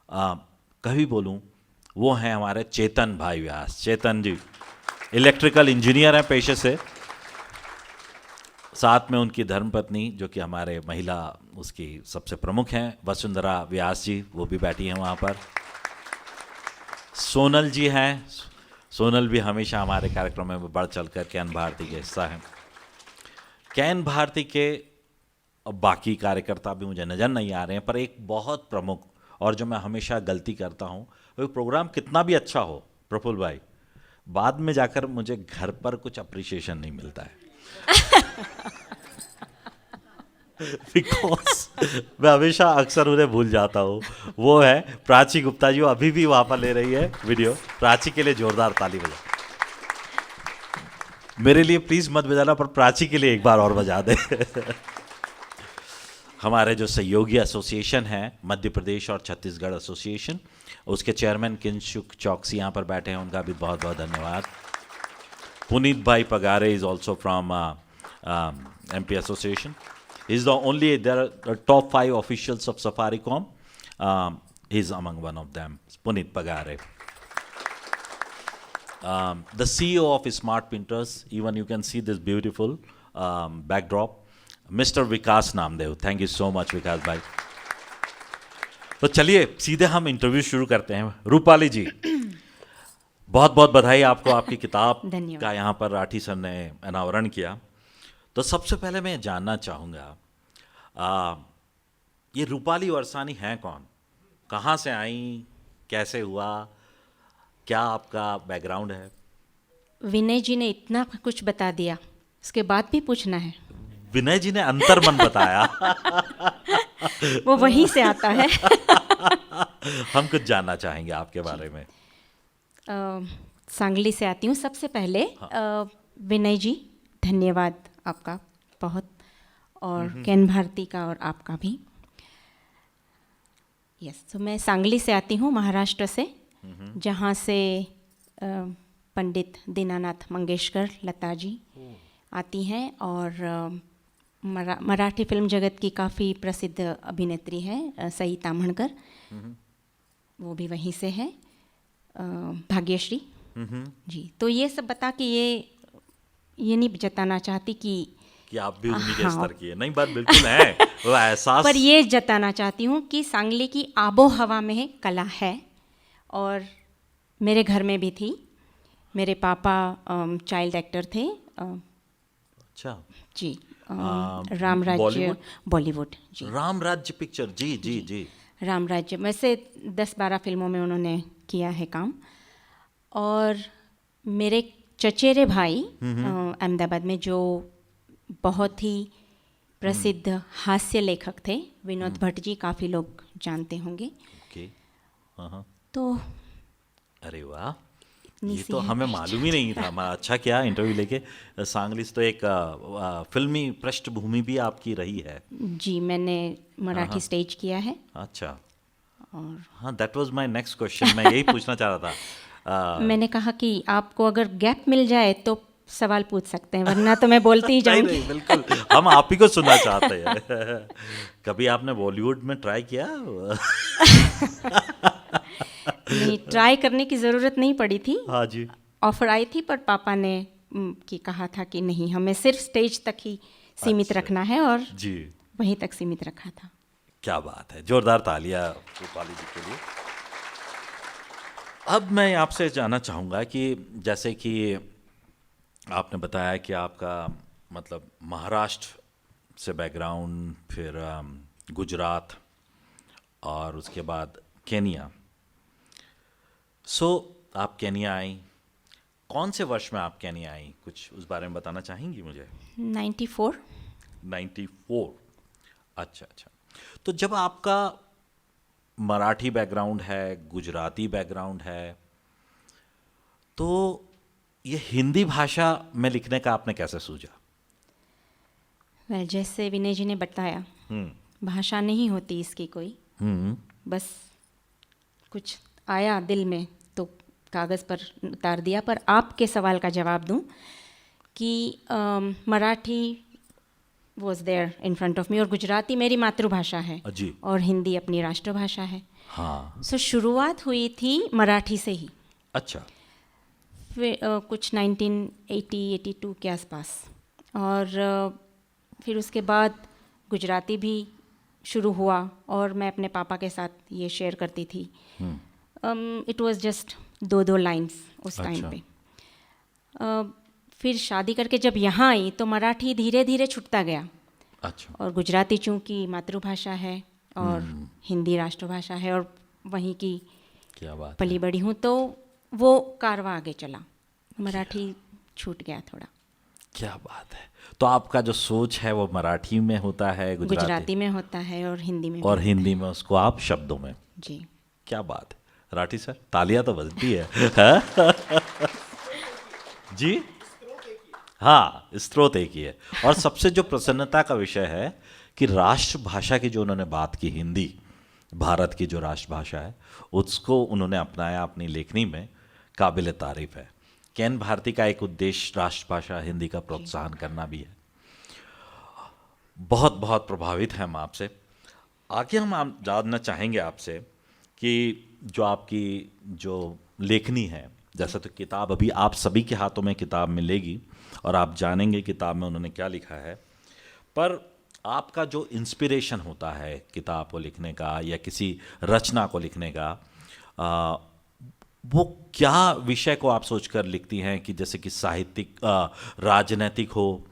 कभी बोलूं, वो हैं हमारे चेतन भाई व्यास। चेतन जी इलेक्ट्रिकल इंजीनियर हैं पेशे से, साथ में उनकी धर्मपत्नी जो कि हमारे महिला उसकी सबसे प्रमुख हैं वसुंधरा व्यास जी, वो भी बैठी हैं वहाँ पर। सोनल जी हैं, सोनल भी हमेशा हमारे कार्यक्रम में बढ़ चढ़कर कैन भारती के हिस्सा हैं। कैन भारती के बाकी कार्यकर्ता भी मुझे नज़र नहीं आ रहे हैं, पर एक बहुत प्रमुख, और जो मैं हमेशा गलती करता हूं, वो प्रोग्राम कितना भी अच्छा हो प्रफुल्ल भाई, बाद में जाकर मुझे घर पर कुछ अप्रिशिएशन नहीं मिलता है। बिकॉज मैं हमेशा अक्सर उन्हें भूल जाता हूँ। वो है प्राची गुप्ता जी, वो अभी भी वहाँ पर ले रही है वीडियो। प्राची के लिए जोरदार ताली बजा। मेरे लिए प्लीज मत बजाना, पर प्राची के लिए एक बार और बजा दे। हमारे जो सहयोगी एसोसिएशन है मध्य प्रदेश और छत्तीसगढ़ एसोसिएशन, उसके चेयरमैन किंशुक चौकसी यहाँ पर बैठे हैं, उनका भी बहुत बहुत धन्यवाद। पुनीत भाई Pagare is also from MP association. He is the only, there are the top 5 officials of Safaricom. He is among one of them, Puneet Pagare. The CEO of Smart Printers, even you can see this beautiful backdrop, Mr. Vikas Namdev. Thank you so much, Vikas bhai. तो चलिए सीधे हम interview शुरू करते हैं। रूपाली जी, बहुत बहुत बधाई आपको, आपकी किताब का यहाँ पर राठी सर ने अनावरण किया। तो सबसे पहले मैं जानना चाहूँगा, ये रूपाली वरसानी हैं कौन, कहाँ से आई, कैसे हुआ, क्या आपका बैकग्राउंड है? विनय जी ने इतना कुछ बता दिया उसके बाद भी पूछना है? विनय जी ने अंतर्मन बताया। वो वहीं से आता है। हम कुछ जानना चाहेंगे आपके बारे में। सांगली से आती हूँ। सबसे पहले विनय जी, धन्यवाद आपका बहुत, और केन भारती का और आपका भी। यस, तो मैं सांगली से आती हूँ, महाराष्ट्र से, जहाँ से पंडित दीनानाथ मंगेशकर, लता जी आती हैं, और मराठी फिल्म जगत की काफ़ी प्रसिद्ध अभिनेत्री है सई ताम्हणकर, वो भी वहीं से है, भाग्यश्री जी। तो ये सब बता के ये नहीं जताना चाहती कि आप भी उन्हीं के हाँ, स्तर की है, नहीं, बात बिल्कुल है वो एहसास। पर ये जताना चाहती हूँ कि सांगली की आबो हवा में कला है, और मेरे घर में भी थी। मेरे पापा चाइल्ड एक्टर थे। अच्छा जी, राम राज्य बॉलीवुड जी, राम राज्य पिक्चर, जी जी जी, राम राज्य। वैसे 10-12 फिल्मों में उन्होंने किया है काम। और मेरे चचेरे भाई अहमदाबाद में जो बहुत ही प्रसिद्ध हास्य लेखक थे, विनोद भट्ट जी, काफ़ी लोग जानते होंगे। ओके, हाँ। तो अरे वाह, इतनी ये सी तो है हमें मालूम ही नहीं था। मैं अच्छा किया इंटरव्यू लेके। सांगली से तो एक फिल्मी पृष्ठभूमि भी आपकी रही है। जी, मैंने मराठी स्टेज किया है। अच्छा, और हाँ, that was my next question, मैं यही पूछना चाह रहा था। मैंने कहा कि आपको अगर गैप मिल जाए तो सवाल पूछ सकते हैं, वरना तो मैं बोलती ही नहीं जाऊंगी। नहीं, बिल्कुल, हम आप ही को सुनना चाहते हैं। कभी आपने बॉलीवुड में ट्राई किया? नहीं, ट्राई करने की ज़रूरत नहीं पड़ी थी। हाँ जी। ऑफर आई थी, पर पापा ने कि कहा था कि नहीं, हमें सिर्फ स्टेज तक ही सीमित रखना है, और जी, वहीं तक सीमित रखा था। क्या बात है, जोरदार तालियां रूपाली जी के लिए। अब मैं आपसे जानना चाहूँगा कि जैसे कि आपने बताया कि आपका मतलब महाराष्ट्र से बैकग्राउंड, फिर गुजरात, और उसके बाद केनिया। आप केनिया आई, कौन से वर्ष में आप केनिया आई, कुछ उस बारे में बताना चाहेंगी मुझे? 94। 94, अच्छा। तो जब आपका मराठी बैकग्राउंड है, गुजराती बैकग्राउंड है, तो ये हिंदी भाषा में लिखने का आपने कैसे सूझा? जैसे विनय जी ने बताया, भाषा नहीं होती इसकी कोई, बस कुछ आया दिल में तो कागज़ पर उतार दिया। पर आपके सवाल का जवाब दूं कि Marathi was there in front of me, और गुजराती मेरी मातृभाषा है जी, और हिंदी अपनी राष्ट्रभाषा है। हाँ। सो शुरुआत हुई थी मराठी से ही। अच्छा, फिर कुछ 1980-82 के आसपास, और फिर उसके बाद गुजराती भी शुरू हुआ, और मैं अपने पापा के साथ ये शेयर करती थी। इट वाज जस्ट 2 लाइंस उस टाइम अच्छा। पे। फिर शादी करके जब यहाँ आई तो मराठी धीरे धीरे छूटता गया, अच्छा, और गुजराती चूँकि मातृभाषा है और हिंदी राष्ट्रभाषा है, और वहीं की क्या बात है। पली बड़ी हूँ, तो वो कारवा आगे चला, मराठी छूट गया थोड़ा। क्या बात है। तो आपका जो सोच है वो मराठी में होता है, गुजराती में होता है, और हिंदी में भी और होता हिंदी में उसको आप शब्दों में। है। जी, क्या बात है राठी सर, तालियां तो बजती है। जी, हाँ, स्रोत एक ही है। और सबसे जो प्रसन्नता का विषय है कि राष्ट्रभाषा की जो उन्होंने बात की, हिंदी भारत की जो राष्ट्रभाषा है, उसको उन्होंने अपनाया अपनी लेखनी में, काबिल तारीफ है। केन भारती का एक उद्देश्य राष्ट्रभाषा हिंदी का प्रोत्साहन करना भी है। बहुत बहुत प्रभावित हैं हम आपसे। आगे हम जानना चाहेंगे आपसे कि जो आपकी जो लेखनी है, जैसे तो किताब अभी आप सभी के हाथों में किताब मिलेगी और आप जानेंगे किताब में उन्होंने क्या लिखा है, पर आपका जो इंस्पिरेशन होता है किताब को लिखने का या किसी रचना को लिखने का, वो क्या विषय को आप सोचकर लिखती हैं कि जैसे कि साहित्यिक, राजनैतिक हो,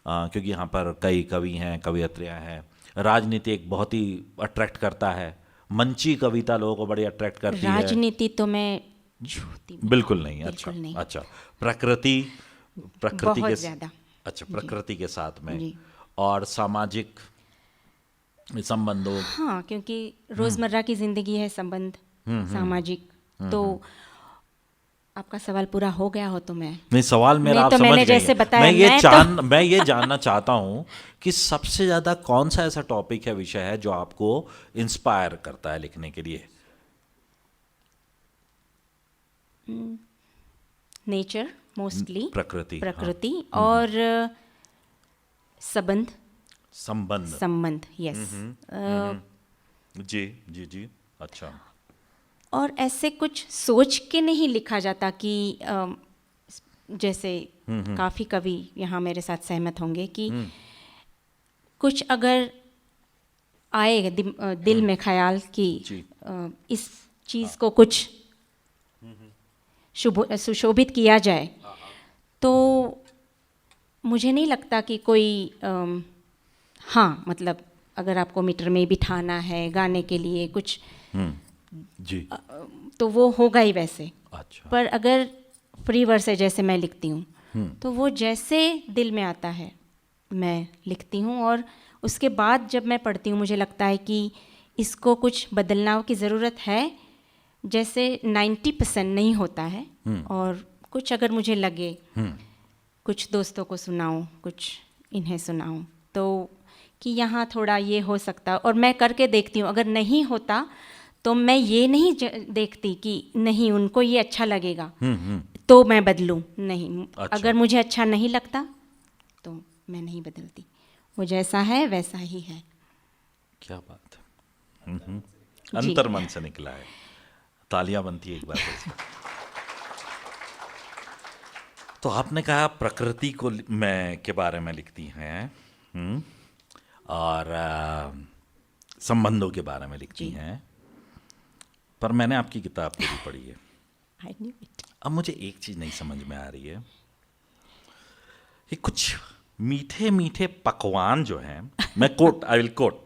क्योंकि यहाँ पर कई कवि हैं, कवियत्रियाँ हैं। राजनीति एक बहुत ही अट्रैक्ट करता है, मंची कविता लोगों को बड़ी अट्रैक्ट करती है। राजनीति तो मैं छूती बिल्कुल नहीं। बिल्कुल अच्छा नहीं। अच्छा, प्रकृति बहुत के ज़्यादा। अच्छा, प्रकृति के साथ में जी। और सामाजिक संबंधों। हाँ, क्योंकि रोज़मर्रा की ज़िंदगी है, संबंध सामाजिक। तो आपका सवाल पूरा हो गया हो तो मैं नहीं, सवाल मेरा नहीं आप तो समझ मैंने गई जैसे हैं। बताया, मैं ये जानना चाहता हूँ कि सबसे ज़्यादा कौन सा ऐसा टॉपिक है, विषय है जो आपको इंस्पायर करता है लिखने के लिए? नेचर मोस्टली, प्रकृति, और संबंध संबंध। यस। जी जी जी। अच्छा। और ऐसे कुछ सोच के नहीं लिखा जाता कि जैसे काफ़ी कवि यहाँ मेरे साथ सहमत होंगे कि कुछ अगर आए दिल में ख्याल कि जी। इस चीज़ को कुछ सुशोभित किया जाए, तो मुझे नहीं लगता कि कोई हाँ, मतलब अगर आपको मीटर में बिठाना है गाने के लिए कुछ, जी। तो वो होगा ही वैसे। अच्छा। पर अगर फ्री वर्स है जैसे मैं लिखती हूँ, तो वो जैसे दिल में आता है मैं लिखती हूँ, और उसके बाद जब मैं पढ़ती हूँ मुझे लगता है कि इसको कुछ बदलना की ज़रूरत है। जैसे 90% नहीं होता है, और कुछ अगर मुझे लगे कुछ दोस्तों को सुनाऊं, कुछ इन्हें सुनाऊं, तो कि यहाँ थोड़ा ये हो सकता, और मैं करके देखती हूँ। अगर नहीं होता तो मैं ये नहीं देखती कि नहीं उनको ये अच्छा लगेगा तो मैं बदलूं, नहीं। अच्छा। अगर मुझे अच्छा नहीं लगता तो मैं नहीं बदलती, वो जैसा है वैसा ही है। क्या बात है। अंतर मन से निकला है। तालियां बनती है एक बार फिर। तो आपने कहा प्रकृति को मैं के बारे में लिखती हैं, और संबंधों के बारे में लिखती हैं, पर मैंने आपकी किताब पूरी पढ़ी है। I knew it. अब मुझे एक चीज नहीं समझ में आ रही है, ये कुछ मीठे मीठे पकवान जो हैं, मैं कोट, आई विल कोट,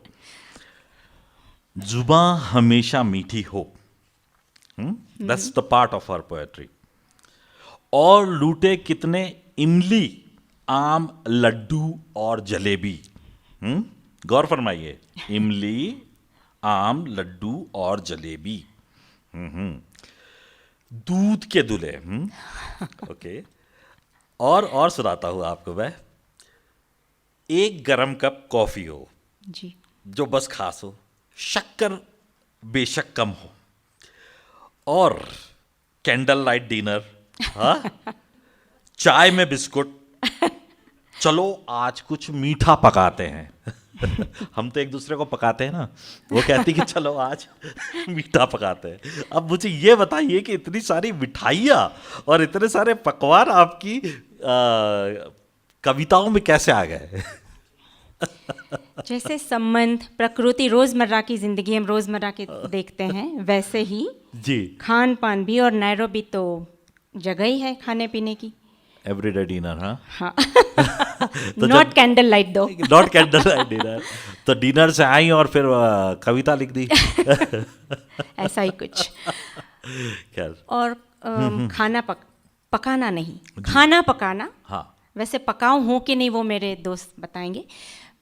जुबां हमेशा मीठी हो, that's the part of our poetry, और लूटे कितने इमली, आम, लड्डू और जलेबी। गौर फरमाइए, इमली, आम, लड्डू और जलेबी। दूध के दूल्हे। ओके। और सुनाता हूं आपको मैं, एक गरम कप कॉफी हो जी। जो बस खास हो, शक्कर बेशक कम हो, और कैंडल लाइट डिनर, हाँ, चाय में बिस्कुट, चलो आज कुछ मीठा पकाते हैं। हम तो एक दूसरे को पकाते हैं ना, वो कहती कि चलो आज मीठा पकाते हैं। अब मुझे ये बताइए कि इतनी सारी मिठाइयाँ और इतने सारे पकवान आपकी कविताओं में कैसे आ गए? जैसे संबंध, प्रकृति, रोज़मर्रा की ज़िंदगी हम रोज़मर्रा के देखते हैं, वैसे ही जी। खान पान भी, और नैरोबी तो जगह ही है खाने पीने की। एवरीडे डिनर, हाँ। हाँ। तो नॉट कैंडल लाइट दो। Not candle light dinner. तो डिनर से आई और फिर कविता लिख दी। ऐसा ही कुछ। खैर। और खाना पकाना नहीं, खाना पकाना। हाँ। वैसे पकाऊं हूँ कि नहीं वो मेरे दोस्त बताएंगे,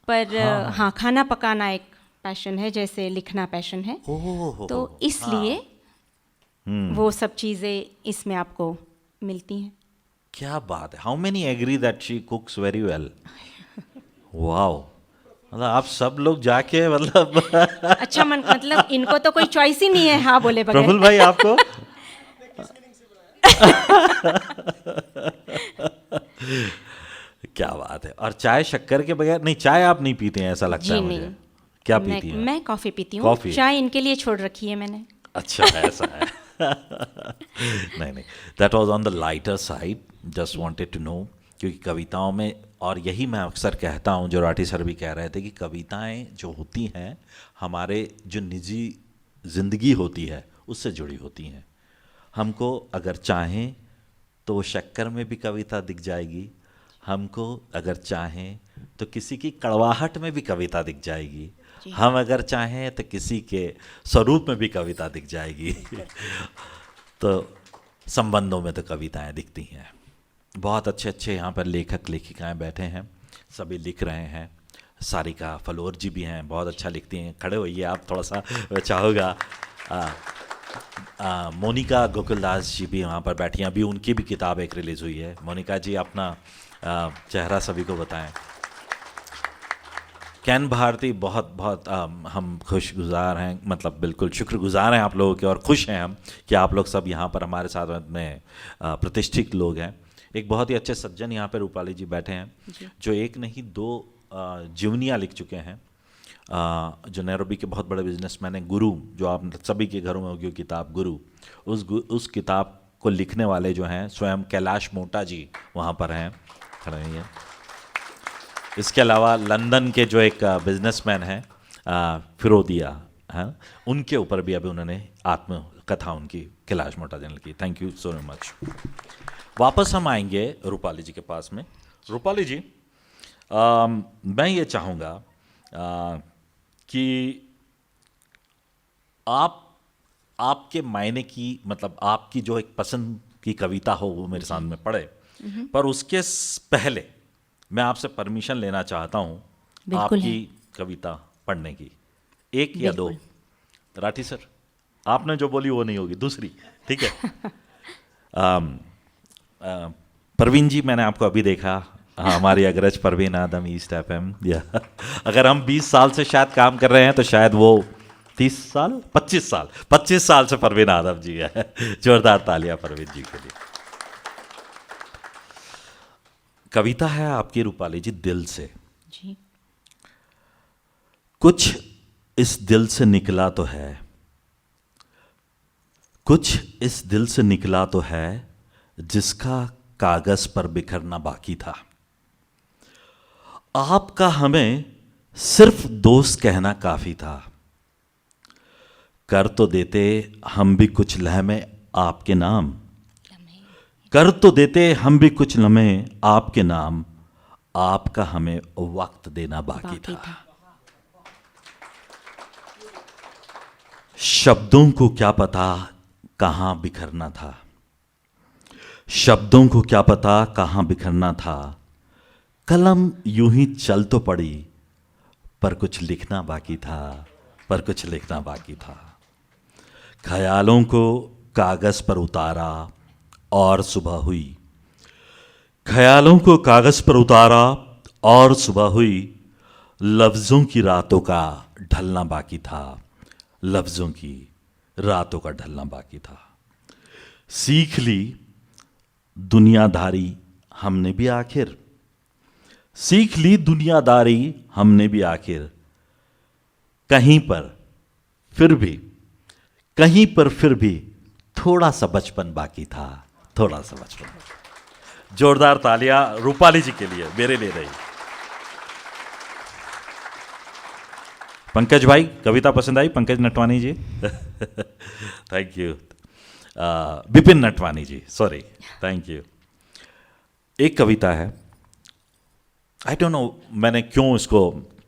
पर हाँ, खाना पकाना एक पैशन है, जैसे लिखना पैशन है। तो इसलिए वो सब चीज़ें इसमें आपको मिलती हैं। क्या बात है। How many agree that she cooks very well? Wow, मतलब आप सब लोग जाके मतलब अच्छा मतलब इनको तो कोई चॉइस ही नहीं है हाँ बोले बगैर। प्रफुल्ल भाई आपको क्या बात है। और चाय शक्कर के बगैर नहीं, चाय आप नहीं पीते हैं ऐसा लगता है मुझे। नहीं। क्या पीती हैं? मैं कॉफ़ी पीती हूँ, कॉफी। चाय इनके लिए छोड़ रखी है मैंने। अच्छा, ऐसा है। नहीं, that was on the lighter side, just wanted to know, क्योंकि कविताओं में, और यही मैं अक्सर कहता हूँ, जो राठी सर भी कह रहे थे कि कविताएं जो होती हैं हमारे जो निजी ज़िंदगी होती है उससे जुड़ी होती हैं। हमको अगर चाहें तो शक्कर में भी कविता दिख जाएगी, हमको अगर चाहें तो किसी की कड़वाहट में भी कविता दिख जाएगी, हम अगर चाहें तो किसी के स्वरूप में भी कविता दिख जाएगी। तो संबंधों में तो कविताएं दिखती हैं। बहुत अच्छे अच्छे यहाँ पर लेखक लेखिकाएं बैठे हैं, सभी लिख रहे हैं। सारिका फलोर जी भी हैं, बहुत अच्छा लिखती हैं। खड़े होइए आप, थोड़ा सा चाहूँगा। मोनिका गोकुलदास जी भी वहाँ पर बैठी हैं, अभी उनकी भी किताब एक रिलीज़ हुई है। मोनिका जी अपना चेहरा सभी को बताएं। कैन भारती, बहुत बहुत हम खुशगुजार हैं, मतलब बिल्कुल शुक्रगुजार हैं आप लोगों के, और खुश हैं हम कि आप लोग सब यहाँ पर हमारे साथ में प्रतिष्ठित लोग हैं। एक बहुत ही अच्छे सज्जन यहाँ पर रूपाली जी बैठे हैं, जो एक नहीं 2 जीवनियाँ लिख चुके हैं, जो नैरोबी के बहुत बड़े बिजनेसमैन हैं। गुरु, जो आप सभी के घरों में होगी किताब गुरु, उस किताब को लिखने वाले जो हैं स्वयं कैलाश मोटा जी वहाँ पर हैं, खड़े हैं। इसके अलावा लंदन के जो एक बिजनेसमैन हैं फिरोदिया, हैं, उनके ऊपर भी अभी उन्होंने आत्मकथा उनकी कैलाश मोटा जी ने लिखी। Thank you so much. वापस हम आएंगे रूपाली जी के पास में। रूपाली जी, मैं ये चाहूँगा कि आपके मायने की, मतलब आपकी जो एक पसंद की कविता हो वो मेरे सामने पढ़े, पर उसके पहले मैं आपसे परमिशन लेना चाहता हूँ आपकी कविता पढ़ने की, 1 या 2। राठी सर, आपने जो बोली वो नहीं होगी, दूसरी, ठीक है? परवीन जी, मैंने आपको अभी देखा, हमारी अग्रज परवीन आदम, ईस्ट FM, या अगर हम 20 साल से शायद काम कर रहे हैं तो शायद वो 30 साल 25 साल से परवीन आदम जी है। जोरदार तालियां परवीन जी के लिए। कविता है आपकी रूपाली जी, दिल से। जी। कुछ इस दिल से निकला तो है, कुछ इस दिल से निकला तो है, जिसका कागज पर बिखरना बाकी था। आपका हमें सिर्फ दोस्त कहना काफी था। कर तो देते हम भी कुछ लम्हे आपके नाम, कर तो देते हम भी कुछ लम्हे आपके नाम, आपका हमें वक्त देना बाकी था। शब्दों को क्या पता कहां बिखरना था, शब्दों को क्या पता कहां बिखरना था। कलम यूं ही चल तो पड़ी, पर कुछ लिखना बाकी था, पर कुछ लिखना बाकी था। ख्यालों को कागज पर उतारा और सुबह हुई, ख्यालों को कागज पर उतारा और सुबह हुई। लफ्जों की रातों का ढलना बाकी था, लफ्जों की रातों का ढलना बाकी था। सीख ली दुनियादारी हमने भी आखिर, सीख ली दुनियादारी हमने भी आखिर। कहीं पर फिर भी, कहीं पर फिर भी थोड़ा सा बचपन बाकी था, थोड़ा सा बचपन। जोरदार तालियां रूपाली जी के लिए, मेरे लिए रही। पंकज भाई, कविता पसंद आई? Pankaj Natwani ji thank you. Vipin Natwani ji, sorry, thank you. एक कविता है, आई डोंट नो मैंने क्यों इसको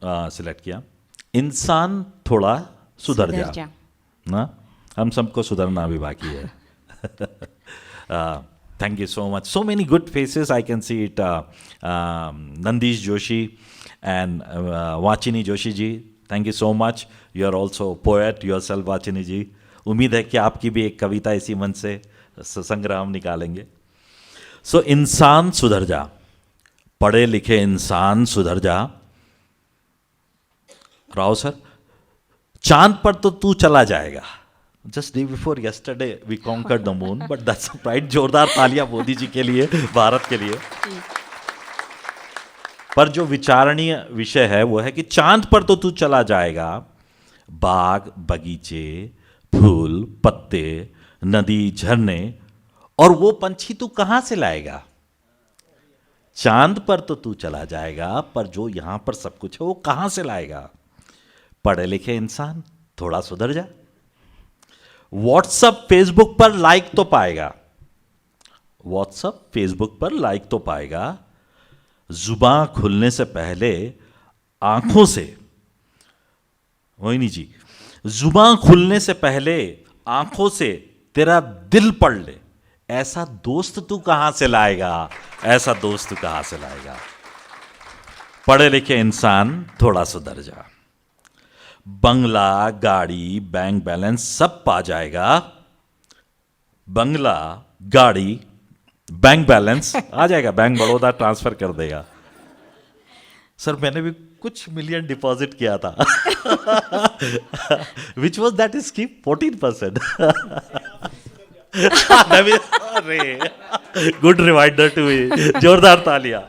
सिलेक्ट किया। इंसान थोड़ा सुधर जा ना, हम सबको सुधरना भी बाकी है। Thank you so much. So many good faces. I can see it. Nandish Joshi and Vachini Joshi ji. Thank you so much. You are also poet yourself, Vachini ji. उम्मीद है कि आपकी भी एक कविता इसी मन से संग्रह हम निकालेंगे। So इंसान सुधर जा, पढ़े लिखे इंसान सुधर जा। राव सर, चांद पर तो तू चला जाएगा। Just day before yesterday we conquered the moon, but that's right. जोरदार तालियां मोदी जी के लिए, भारत के लिए। पर जो विचारणीय विषय है वो है कि चांद पर तो तू चला जाएगा, बाग बगीचे फूल पत्ते नदी झरने और वो पंछी तू कहां से लाएगा। चांद पर तो तू चला जाएगा, पर जो यहां पर सब कुछ है वो कहां से लाएगा। पढ़े लिखे इंसान थोड़ा सुधर जा। व्हाट्सएप फेसबुक पर लाइक तो पाएगा, व्हाट्सएप फेसबुक पर लाइक तो पाएगा। जुबान खुलने से पहले आंखों से, मोहिनी जी, जुबान खुलने से पहले आंखों से तेरा दिल पढ़ ले, ऐसा दोस्त तू कहां से लाएगा, ऐसा दोस्त तू कहां से लाएगा। पढ़े लिखे इंसान थोड़ा सुधर जा, बंगला, गाड़ी, बैंक बैलेंस सब पा जाएगा। बंगला, गाड़ी, बैंक बैलेंस आ जाएगा, बैंक बड़ौदा ट्रांसफर कर देगा। सर मैंने भी कुछ मिलियन डिपॉजिट किया था विच वॉज दैट स्कीम 14%। अरे गुड रिमाइंडर टू मी, जोरदार तालियां।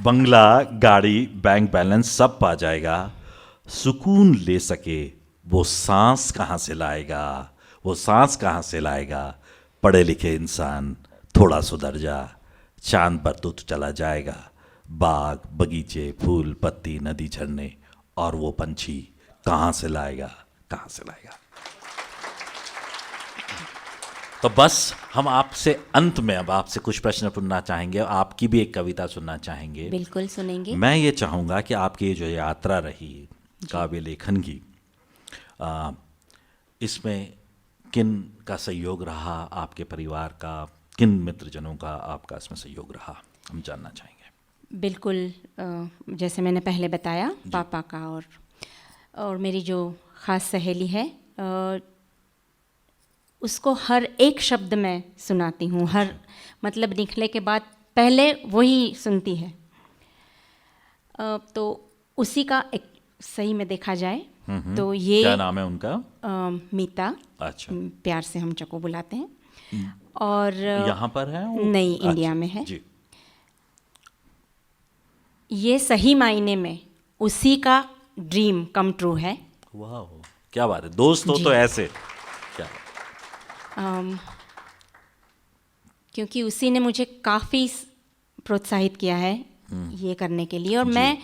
बंगला, गाड़ी, बैंक बैलेंस सब पा जाएगा, सुकून ले सके वो सांस कहां से लाएगा, वो सांस कहां से लाएगा। पढ़े लिखे इंसान थोड़ा सुधर जा, चांद पर तू चला जाएगा। बाग बगीचे, फूल पत्ती, नदी झरने और वो पंछी कहां से लाएगा, कहां से लाएगा। तो बस हम आपसे अंत में अब आपसे कुछ प्रश्न पूछना चाहेंगे, आपकी भी एक कविता सुनना चाहेंगे। बिल्कुल सुनेंगे। मैं ये चाहूँगा कि आपकी जो यात्रा रही काव्य लेखन की, इसमें किन का सहयोग रहा, आपके परिवार का, किन मित्रजनों का आपका इसमें सहयोग रहा, हम जानना चाहेंगे। बिल्कुल, जैसे मैंने पहले बताया, पापा का और मेरी जो ख़ास सहेली है, उसको हर एक शब्द मैं सुनाती हूँ, हर मतलब निकले के बाद पहले वही सुनती है। तो उसी का एक सही में देखा जाए तो ये क्या नाम है उनका? मीता। अच्छा। प्यार से हम चको बुलाते हैं। और यहाँ पर है वो? नहीं, अच्छा, इंडिया में है जी। ये सही मायने में उसी का ड्रीम कम ट्रू है। वाह, क्या बात है। दोस्त हो तो ऐसे क्या? क्योंकि उसी ने मुझे काफ़ी प्रोत्साहित किया है ये करने के लिए, और मैं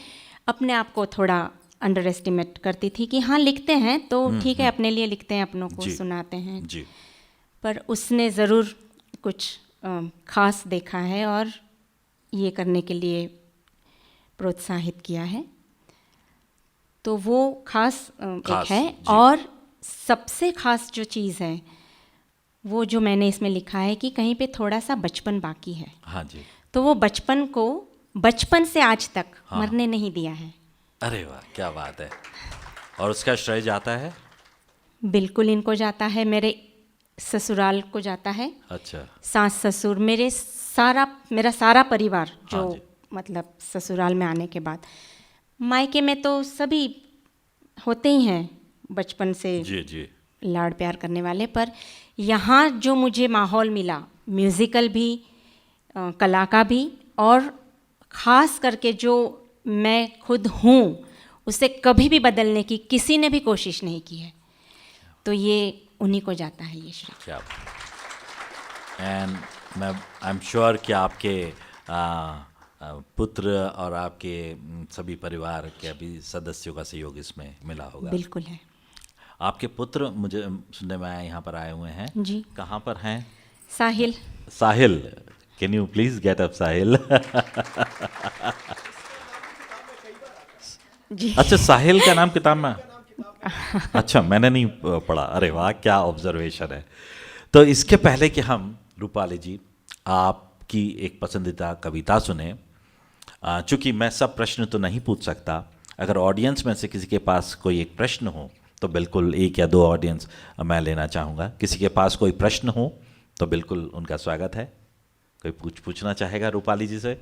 अपने आप को थोड़ा अंडर एस्टिमेट करती थी कि हाँ लिखते हैं तो ठीक है, अपने लिए लिखते हैं, अपनों को सुनाते हैं जी। पर उसने ज़रूर कुछ ख़ास देखा है और ये करने के लिए प्रोत्साहित किया है। तो वो ख़ास एक है। और सबसे ख़ास जो चीज़ है वो जो मैंने इसमें लिखा है कि कहीं पे थोड़ा सा बचपन बाकी है। हाँ जी। तो वो बचपन को बचपन से आज तक मरने नहीं दिया है। अरे वाह, क्या बात है। और उसका श्रेय जाता है? बिल्कुल इनको जाता है, मेरे ससुराल को जाता है। अच्छा। सास ससुर, मेरा सारा परिवार जो मतलब ससुराल में आने के बाद, मायके में तो सभी होते ही हैं बचपन से जी जी लाड़ प्यार करने वाले, पर यहाँ जो मुझे माहौल मिला, म्यूज़िकल भी, कला का भी, और ख़ास करके जो मैं खुद हूँ उसे कभी भी बदलने की किसी ने भी कोशिश नहीं की है, तो ये उन्हीं को जाता है ये श्रेय। क्या। एंड मैं आई एम श्योर कि आपके पुत्र और आपके सभी परिवार के अभी सदस्यों का सहयोग इसमें मिला होगा। बिल्कुल है। आपके पुत्र मुझे सुनने में आया यहाँ पर आए हुए हैं। जी। कहाँ पर हैं? Sahil. Sahil, can you please get up Sahil? जी। अच्छा, साहिल का नाम किताब में? अच्छा, मैंने नहीं पढ़ा। अरे वाह, क्या ऑब्जर्वेशन है। तो इसके पहले कि हम रूपाली जी आपकी एक पसंदीदा कविता सुने, चूंकि मैं सब प्रश्न तो नहीं पूछ सकता, अगर ऑडियंस में से किसी के पास कोई एक प्रश्न हो तो बिल्कुल एक या दो ऑडियंस मैं लेना चाहूँगा। किसी के पास कोई प्रश्न हो तो बिल्कुल उनका स्वागत है। कोई पूछना चाहेगा रूपाली जी से?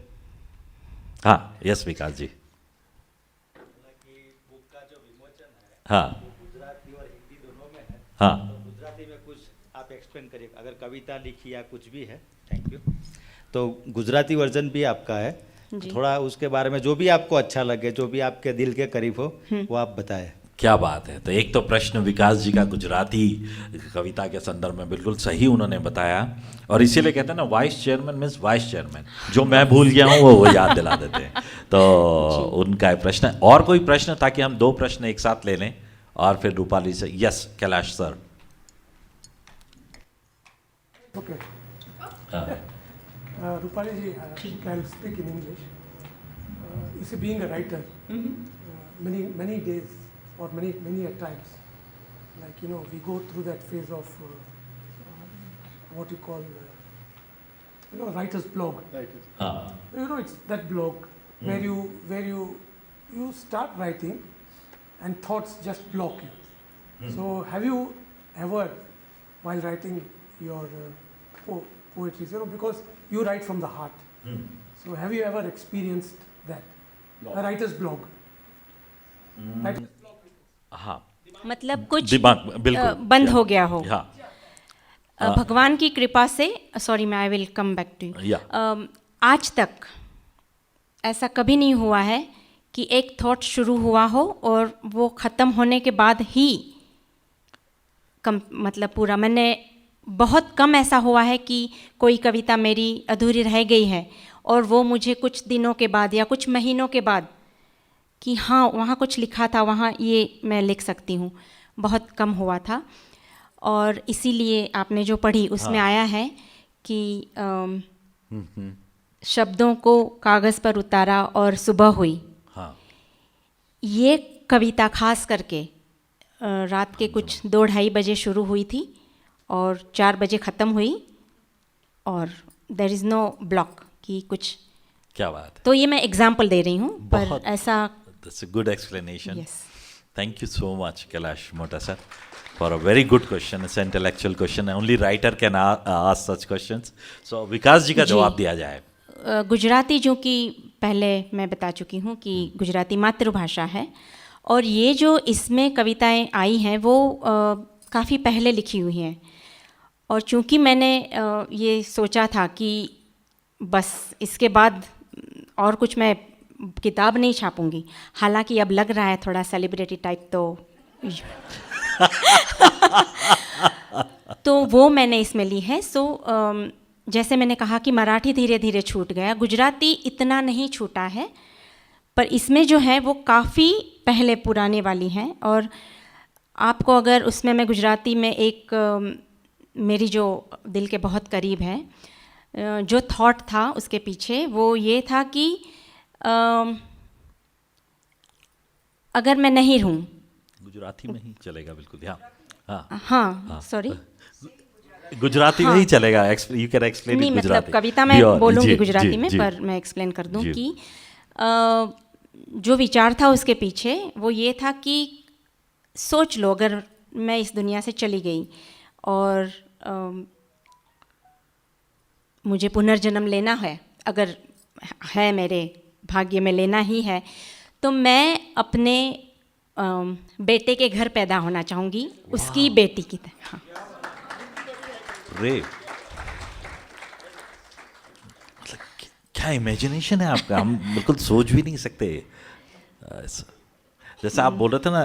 हाँ, यस विकास जी। हाँ, गुजराती और हिंदी दोनों में है। हाँ, तो गुजराती में कुछ आप एक्सप्लेन करिए, अगर कविता लिखी या कुछ भी है। Thank you. तो गुजराती वर्जन भी आपका है, थोड़ा उसके बारे में जो भी आपको अच्छा लगे, जो भी आपके दिल के करीब हो वो आप बताएं। क्या बात है। तो एक तो प्रश्न विकास जी का गुजराती कविता के संदर्भ में बिल्कुल सही उन्होंने बताया, और इसीलिए कहते हैं ना, vice chairman means vice chairman, जो मैं भूल गया हूँ वो याद दिला देते हैं। तो उनका प्रश्न, और कोई प्रश्न, ताकि हम दो प्रश्न एक साथ ले लें और फिर रूपाली से। Yes, Kailash sir. Okay. Rupali ji, I think I'll speak in English. You see, being a writer, many days or many at times, like we go through that phase of what you call, writer's blog. हाँ It's that blog where you start writing and thoughts just block you. So have you ever, while writing your poetry, because you write from the heart, so have you ever experienced that? A writer's blog. Writer's blog. हाँ मतलब कुछ दिमाग बिल्कुल बंद हो गया हो। हाँ भगवान की कृपा से, सॉरी मैं I will come back to you, आज तक ऐसा कभी नहीं हुआ है कि एक थॉट शुरू हुआ हो और वो ख़त्म होने के बाद ही मतलब पूरा, मैंने बहुत कम ऐसा हुआ है कि कोई कविता मेरी अधूरी रह गई है और वो मुझे कुछ दिनों के बाद या कुछ महीनों के बाद कि हाँ वहाँ कुछ लिखा था, वहाँ ये मैं लिख सकती हूँ, बहुत कम हुआ था। और इसीलिए आपने जो पढ़ी उसमें आया है कि शब्दों को कागज़ पर उतारा और सुबह हुई। हाँ ये कविता खास करके रात के कुछ 2-2:30 बजे शुरू हुई थी और 4 बजे ख़त्म हुई और देयर इज़ नो ब्लॉक कि कुछ। क्या बात है। तो ये मैं एग्जाम्पल दे रही हूँ, पर ऐसा। That's a good explanation. Yes. Thank you so much, Kailash Mota sir, for a very good question. It's an intellectual question. Only writer can ask such questions. So विकास जी का जवाब दिया जाए। गुजराती, जो कि पहले मैं बता चुकी हूँ कि गुजराती मातृभाषा है, और ये जो इसमें कविताएं आई हैं वो काफ़ी पहले लिखी हुई हैं। और चूँकि मैंने ये सोचा था कि बस इसके बाद और कुछ मैं किताब नहीं छापूंगी, हालांकि अब लग रहा है थोड़ा सेलिब्रिटी टाइप, तो वो मैंने इसमें ली है। सो जैसे मैंने कहा कि मराठी धीरे धीरे छूट गया, गुजराती इतना नहीं छूटा है, पर इसमें जो है वो काफ़ी पहले पुराने वाली हैं। और आपको अगर उसमें मैं गुजराती में एक मेरी जो दिल के बहुत करीब है, जो थॉट था उसके पीछे, वो ये था कि अगर मैं नहीं रहूं, गुजराती में ही चलेगा बिल्कुल। हाँ हाँ सॉरी, गुजराती में ही चलेगा। यू कैन एक्सप्लेन नहीं, इन मतलब गुजराती। कविता मैं बोलूँगी जी, गुजराती जी, में, जी। पर मैं एक्सप्लेन कर दूँ कि जो विचार था उसके पीछे वो ये था कि सोच लो, अगर मैं इस दुनिया से चली गई और मुझे पुनर्जन्म लेना है, अगर है मेरे भाग्य में लेना ही है, तो मैं अपने बेटे के घर पैदा होना चाहूँगी, उसकी बेटी की तरह। हाँ। रे, मतलब क्या इमेजिनेशन है आपका, हम बिल्कुल सोच भी नहीं सकते। जैसे आप बोल रहे थे ना,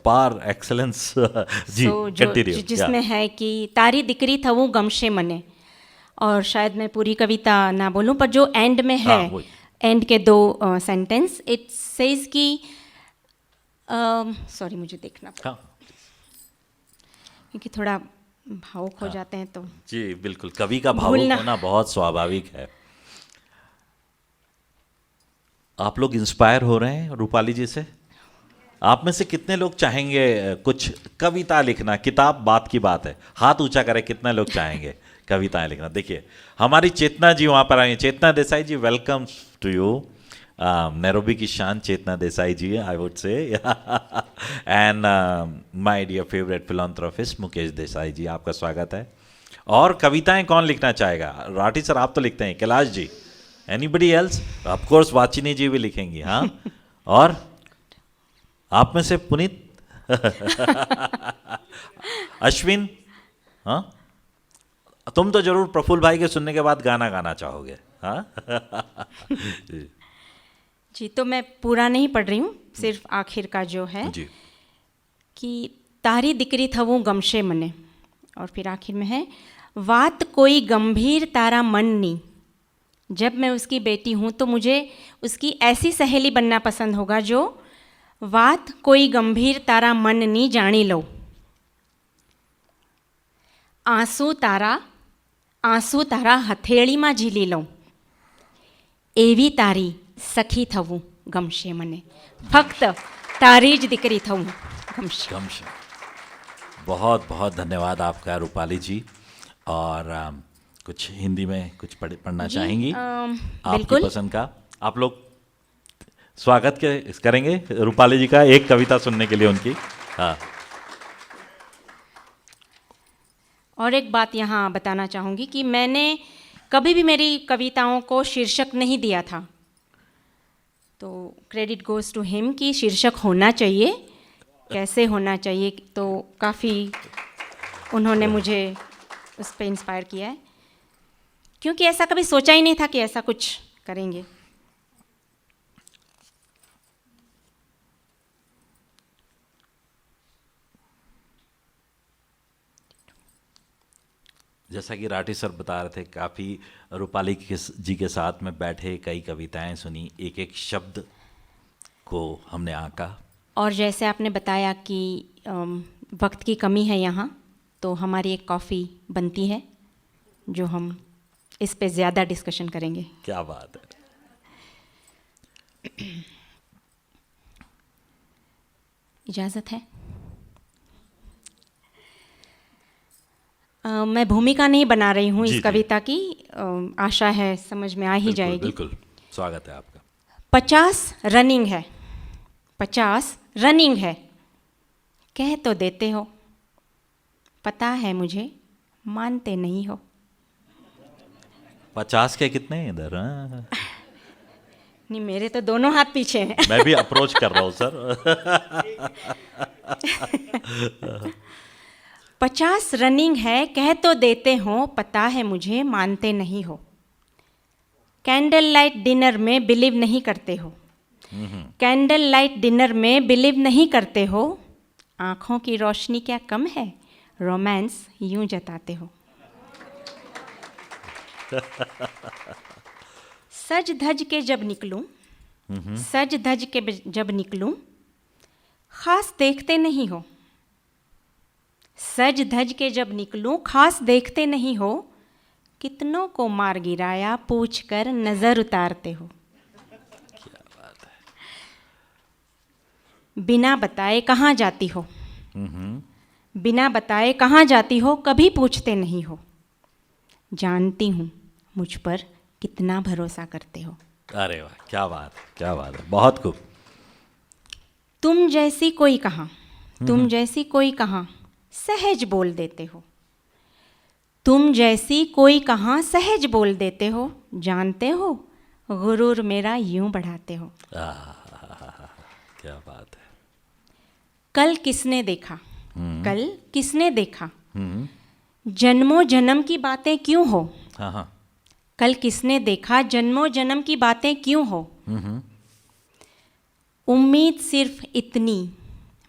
पार एक्सेलेंस। जी, कंटिन्यू। जिसमें है कि तारी दिकरी थवू गमशे मने, और शायद मैं पूरी कविता ना बोलूं, पर जो एंड में है, एंड के 2 सेंटेंस, इट सेज कि सॉरी मुझे देखना पड़ा, क्योंकि थोड़ा भावुक हो जाते हैं तो। जी बिल्कुल, कवि का भावुक होना बहुत स्वाभाविक है। आप लोग इंस्पायर हो रहे हैं रूपाली जी से? आप में से कितने लोग चाहेंगे कुछ कविता लिखना? किताब बात की बात है, हाथ ऊंचा करें, कितने लोग चाहेंगे कविताएं लिखना? देखिए हमारी चेतना जी वहाँ पर आई हैं। Chetna Desai ji, welcome to you. Nairobi की शान Chetna Desai ji, I would say. And my dear favourite philanthropist Mukesh Desai ji, आपका स्वागत है। और कविताएं कौन लिखना चाहेगा? राठी सर आप तो लिखते हैं। Kailash ji, anybody else? Of course वाचिनी जी भी लिखेंगी। हाँ, और आप में से पुनीत? अश्विन? हाँ, तुम तो जरूर प्रफुल्ल भाई के सुनने के बाद गाना गाना चाहोगे। हाँ। जी, तो मैं पूरा नहीं पढ़ रही हूँ, सिर्फ आखिर का जो है जी। कि तारी दिकरी थवू गमशे मने, और फिर आखिर में है वात कोई गंभीर तारा मन नी, जब मैं उसकी बेटी हूँ तो मुझे उसकी ऐसी सहेली बनना पसंद होगा जो वात कोई गंभीर तारा मन नी जानी लो, आंसू तारा हथेળી માં ઝીલી લઉં, એવી તારી સખી થવું ગમશે મને, ફક્ત તારી જ દીકરી થવું ગમશે। बहुत बहुत धन्यवाद आपका रूपाली जी। और कुछ हिंदी में कुछ पढ़ना चाहेंगी आपकी बिल्कुल। पसंद का? आप लोग स्वागत करेंगे रूपाली जी का एक कविता सुनने के लिए उनकी। हाँ। और एक बात यहाँ बताना चाहूँगी कि मैंने कभी भी मेरी कविताओं को शीर्षक नहीं दिया था, तो क्रेडिट गोज़ टू हिम कि शीर्षक होना चाहिए, कैसे होना चाहिए, तो काफ़ी उन्होंने मुझे उस पर इंस्पायर किया है, क्योंकि ऐसा कभी सोचा ही नहीं था कि ऐसा कुछ करेंगे। जैसा कि राठी सर बता रहे थे, काफ़ी रूपाली जी के साथ में बैठे, कई कविताएं सुनी, एक एक शब्द को हमने आंका। और जैसे आपने बताया कि वक्त की कमी है यहाँ, तो हमारी एक कॉफ़ी बनती है जो हम इस पे ज़्यादा डिस्कशन करेंगे। क्या बात है। इजाज़त है? मैं भूमिका नहीं बना रही हूँ जी, इस जी। कविता की, आशा है समझ में आ ही बिल्कुल, जाएगी। बिल्कुल, स्वागत है आपका। 50 रनिंग है, 50 रनिंग है, कह तो देते हो, पता है मुझे, मानते नहीं हो। 50 के कितने हैं इधर? हाँ। नहीं, मेरे तो दोनों हाथ पीछे हैं। मैं भी अप्रोच कर रहा हूँ सर। 50 रनिंग है, कह तो देते हो, पता है मुझे, मानते नहीं हो। कैंडल लाइट डिनर में बिलीव नहीं करते हो, कैंडल लाइट डिनर में बिलीव नहीं करते हो। आँखों की रोशनी क्या कम है, रोमांस यूं जताते हो। सज धज के जब निकलूं, सज धज के जब निकलूं, खास देखते नहीं हो। सज धज के जब निकलूं, खास देखते नहीं हो। कितनों को मार गिराया, पूछ कर नजर उतारते हो। बिना बताए कहाँ जाती हो, बिना बताए कहाँ जाती हो, कभी पूछते नहीं हो। जानती हूँ मुझ पर कितना भरोसा करते हो। अरे वाह, क्या बात है, क्या बात है, बहुत खूब। तुम जैसी कोई कहाँ, तुम जैसी कोई कहाँ, सहज बोल देते हो। तुम जैसी कोई कहाँ, सहज बोल देते हो। जानते हो गुरूर मेरा यूं बढ़ाते हो। क्या बात है। कल किसने देखा, कल किसने देखा, जन्मों जन्म की बातें क्यों हो। हाँ हाँ। कल किसने देखा, जन्मों जन्म की बातें क्यों हो। उम्मीद सिर्फ इतनी,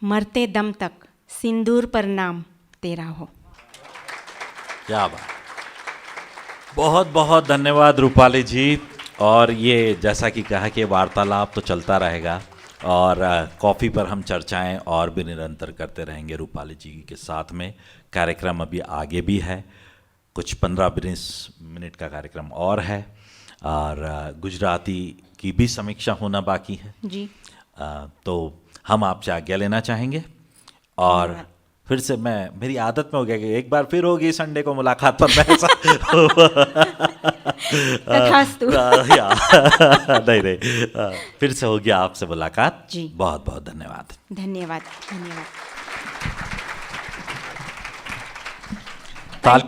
मरते दम तक सिंदूर पर नाम तेरा हो। क्या बात। बहुत बहुत धन्यवाद रूपाली जी। और ये जैसा कि कहा कि वार्तालाप तो चलता रहेगा और कॉफ़ी पर हम चर्चाएं और भी निरंतर करते रहेंगे रूपाली जी के साथ में। कार्यक्रम अभी आगे भी है, कुछ 15-20 मिनट का कार्यक्रम और है और गुजराती की भी समीक्षा होना बाकी है जी। तो हम आपसे आज्ञा लेना चाहेंगे। और फिर से मेरी आदत में हो गया कि एक बार फिर होगी संडे को मुलाकात पर तथास्तु। नहीं, फिर से होगी आपसे मुलाकात जी। बहुत बहुत धन्यवाद। धन्यवाद, धन्यवाद। ताल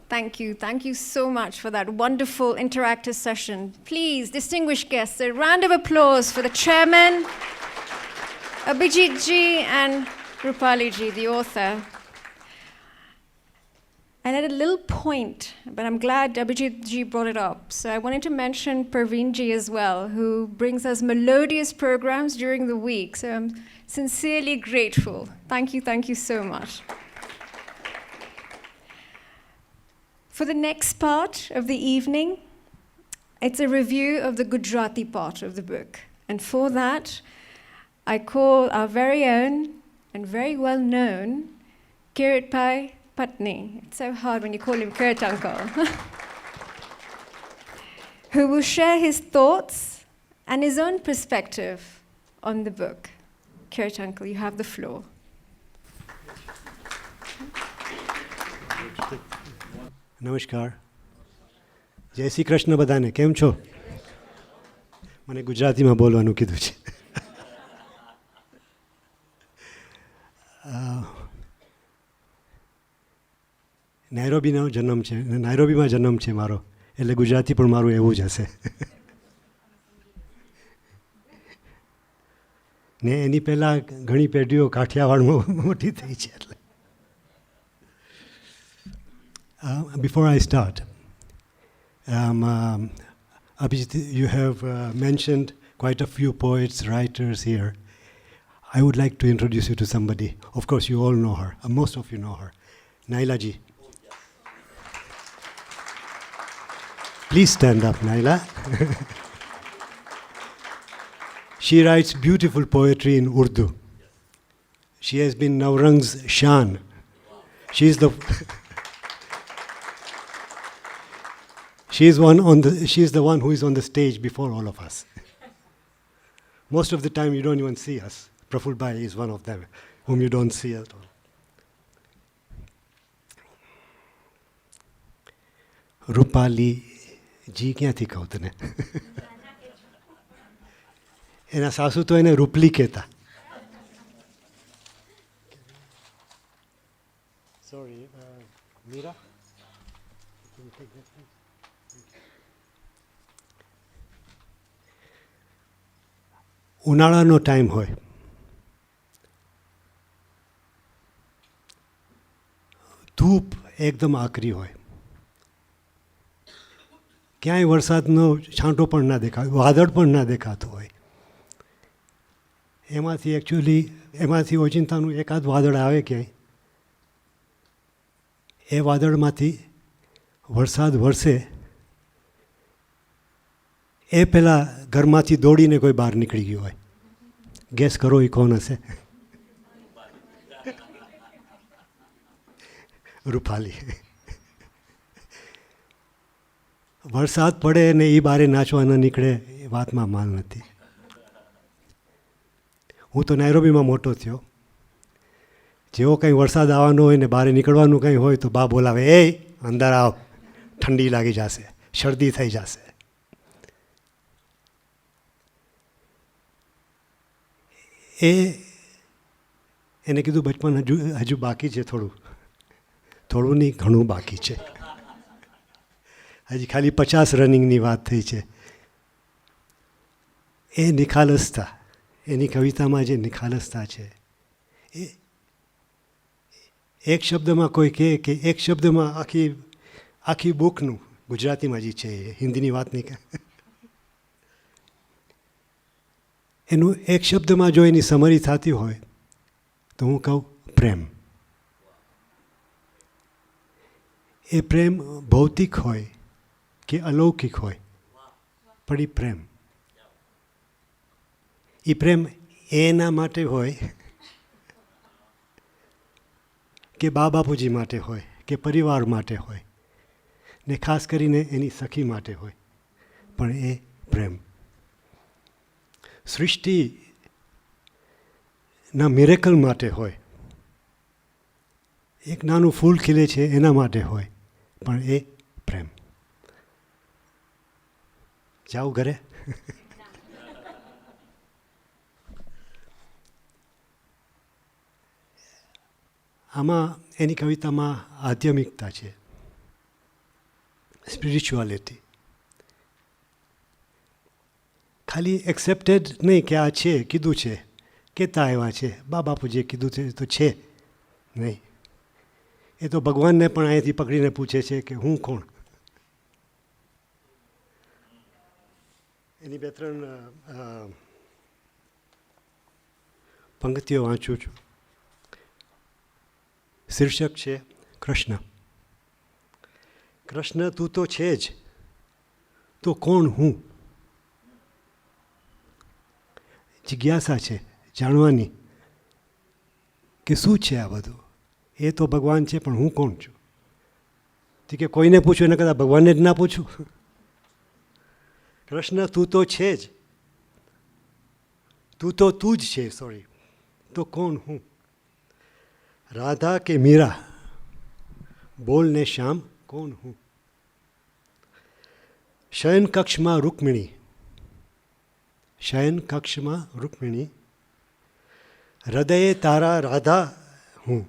Thank you so much for that wonderful interactive session. Please, distinguished guests, a round of applause for the chairman, Abhijit ji and Rupali ji, the author. I had a little point, but I'm glad Abhijit ji brought it up. So I wanted to mention Praveen ji as well, who brings us melodious programs during the week. So I'm sincerely grateful. Thank you so much. For the next part of the evening, it's a review of the Gujarati part of the book. And for that, I call our very own and very well-known Kiritbhai Patni. It's so hard when you call him Kirit uncle. who will share his thoughts and his own perspective on the book. Kirit uncle, you have the floor. નમસ્કાર, જય શ્રી કૃષ્ણ બધાને. કેમ છો? મને ગુજરાતીમાં બોલવાનું કીધું છે. નાયરોબીનો જન્મ છે, નાયરોબીમાં જન્મ છે મારો, એટલે ગુજરાતી પણ મારું એવું જ હશે. ને એની પહેલાં ઘણી પેઢીઓ કાઠિયાવાડમાં મોટી થઈ છે. એટલે before I start, Abhijit, you have mentioned quite a few poets, writers here. I would like to introduce you to somebody. Of course, you all know her. Most of you know her. Naila ji. Please stand up, Naila. She writes beautiful poetry in Urdu. She has been Naurang's Shan. She is the She is the one who is on the stage before all of us. Most of the time you don't even see us. Praful Bhai is one of them whom you don't see at all. Rupani જી ક્યાંથી કહું તને? એના સાસુ તો એને રૂપલી કહેતા. Sorry, Meera? Can you take that, please? ઉનાળાનો time હોય, ધૂપ એકદમ આકરી હોય, ક્યાંય વરસાદનો છાંટો પણ ના દેખાય, વાદળ પણ ના દેખાતું હોય. એમાંથી ઓચિંતાનું એકાદ વાદળ આવે ક્યાંય, એ વાદળમાંથી વરસાદ વરસે એ પહેલાં ઘરમાંથી દોડીને કોઈ બહાર નીકળી ગયું હોય. ગેસ કરો એ કોણ હશે? રૂપાલી. વરસાદ પડે ને એ બારે નાચવા ન નીકળે એ વાતમાં માલ નથી. હું તો નાયરોબીમાં મોટો થયો. જેવો કંઈ વરસાદ આવવાનો હોય ને બહાર નીકળવાનું કંઈ હોય તો બા બોલાવે, એ અંદર આવ, ઠંડી લાગી જશે, શરદી થઈ જશે. એને કીધું બચપન હજુ બાકી છે, થોડું નહીં ઘણું બાકી છે. હજી ખાલી 50 રનિંગની વાત થઈ છે. એ નિખાલસતા, એની કવિતામાં જે નિખાલસતા છે, એ એક શબ્દમાં કોઈ કહે કે એક શબ્દમાં આખી બુકનું, ગુજરાતીમાં જે છે હિન્દીની વાત નહીં કહે, એનું એક શબ્દમાં જો એની સમરી થતી હોય તો હું કહું પ્રેમ. એ પ્રેમ ભૌતિક હોય કે અલૌકિક હોય, પણ એ પ્રેમ એના માટે હોય કે બા બાપુજી માટે હોય કે પરિવાર માટે હોય, ને ખાસ કરીને એની સખી માટે હોય, પણ એ પ્રેમ સૃષ્ટિના મિરેકલ માટે હોય. એક નાનું ફૂલ ખીલે છે એના માટે હોય, પણ એ પ્રેમ. જાઓ ઘરે. આમાં એની કવિતામાં આધ્યાત્મિકતા છે, સ્પિરિચ્યુઆલિટી. ખાલી એક્સેપ્ટેડ નહીં કે આ છે, કીધું છે, કહેતા આવ્યા છે, બા બાપુજીએ કીધું છે તો છે નહીં. એ તો ભગવાનને પણ અહીંયાથી પકડીને પૂછે છે કે હું કોણ. એની 2-3 પંક્તિઓ વાંચું છું. શીર્ષક છે કૃષ્ણ. કૃષ્ણ તું તો છે જ, તો કોણ હું? જિજ્ઞાસા છે જાણવાની કે શું છે આ બધું. એ તો ભગવાન છે, પણ હું કોણ છું? કે કોઈને પૂછું એને કદાચ ભગવાનને જ ના પૂછું. કૃષ્ણ તું તો છે જ, તું જ છે, સોરી, તો કોણ હું? રાધા કે મીરા, બોલ ને શ્યામ કોણ હું? શયન કક્ષમાં રૂકમિણી, શયન કક્ષમાં રૂકમિણી, હૃદયે તારા રાધા હું.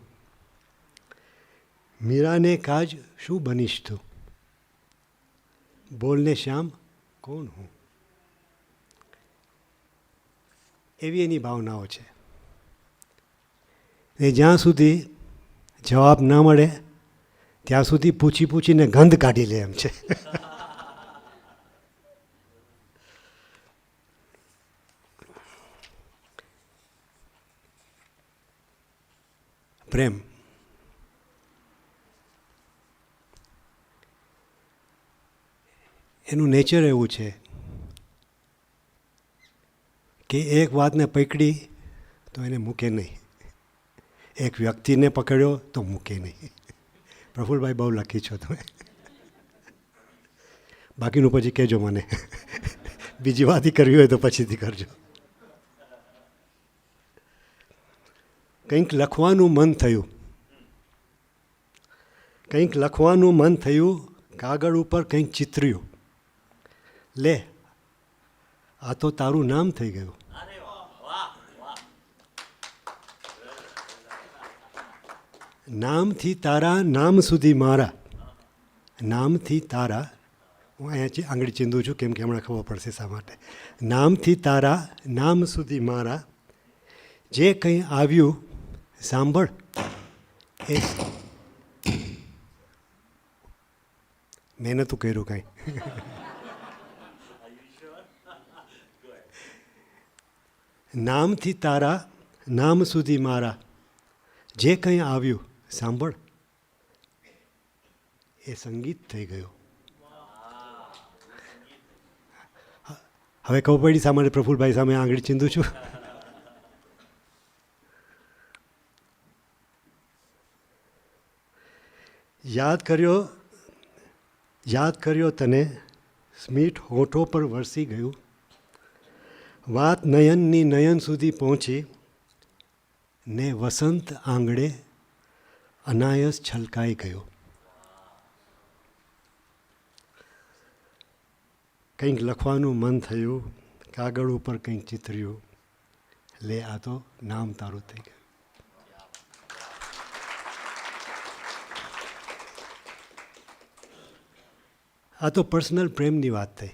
મીરાને કાજ શું બનીશ તું? બોલને શ્યામ કોણ હું? એવી એની ભાવનાઓ છે. ને જ્યાં સુધી જવાબ ના મળે ત્યાં સુધી પૂછી પૂછીને ગંધ કાઢી લે એમ છે. પ્રેમ એનું નેચર એવું છે કે એક વાતને પકડી તો એને મૂકે નહીં, એક વ્યક્તિને પકડ્યો તો મૂકે નહીં. પ્રફુલભાઈ બહુ લખી છો તમે, બાકીનું પછી કહેજો મને. બીજી વાત કરવી હોય તો પછીથી કરજો. કંઈક લખવાનું મન થયું, કંઈક લખવાનું મન થયું, કાગળ ઉપર કંઈક ચિતર્યું, લે આ તો તારું નામ થઈ ગયું. નામથી તારા નામ સુધી મારા, નામથી તારા, હું અહીંયા આંગળી ચીંધું છું કેમ કે હમણાં ખબર પડશે શા માટે. નામથી તારા નામ સુધી મારા, જે કંઈ આવ્યું સાંભળ એ મેં નહોતું કર્યું કાંઈ. નામથી તારા નામ સુધી મારા, જે કંઈ આવ્યું સાંભળ એ સંગીત થઈ ગયું. હવે ખબર પડી શા માટે પ્રફુલભાઈ સામે આંગળી ચીંધું છું. યાદ કર્યો તને, સ્મીઠ હોઠો પર વરસી ગયું, વાત નયનની નયન સુધી પહોંચી, ને વસંત આંગળે અનાયસ છલકાઈ ગયો. કંઈક લખવાનું મન થયું, કાગળ ઉપર કંઈક ચિતર્યું, લે આ તો નામ તારું થઈ ગયું. આ તો પર્સનલ પ્રેમની વાત થઈ,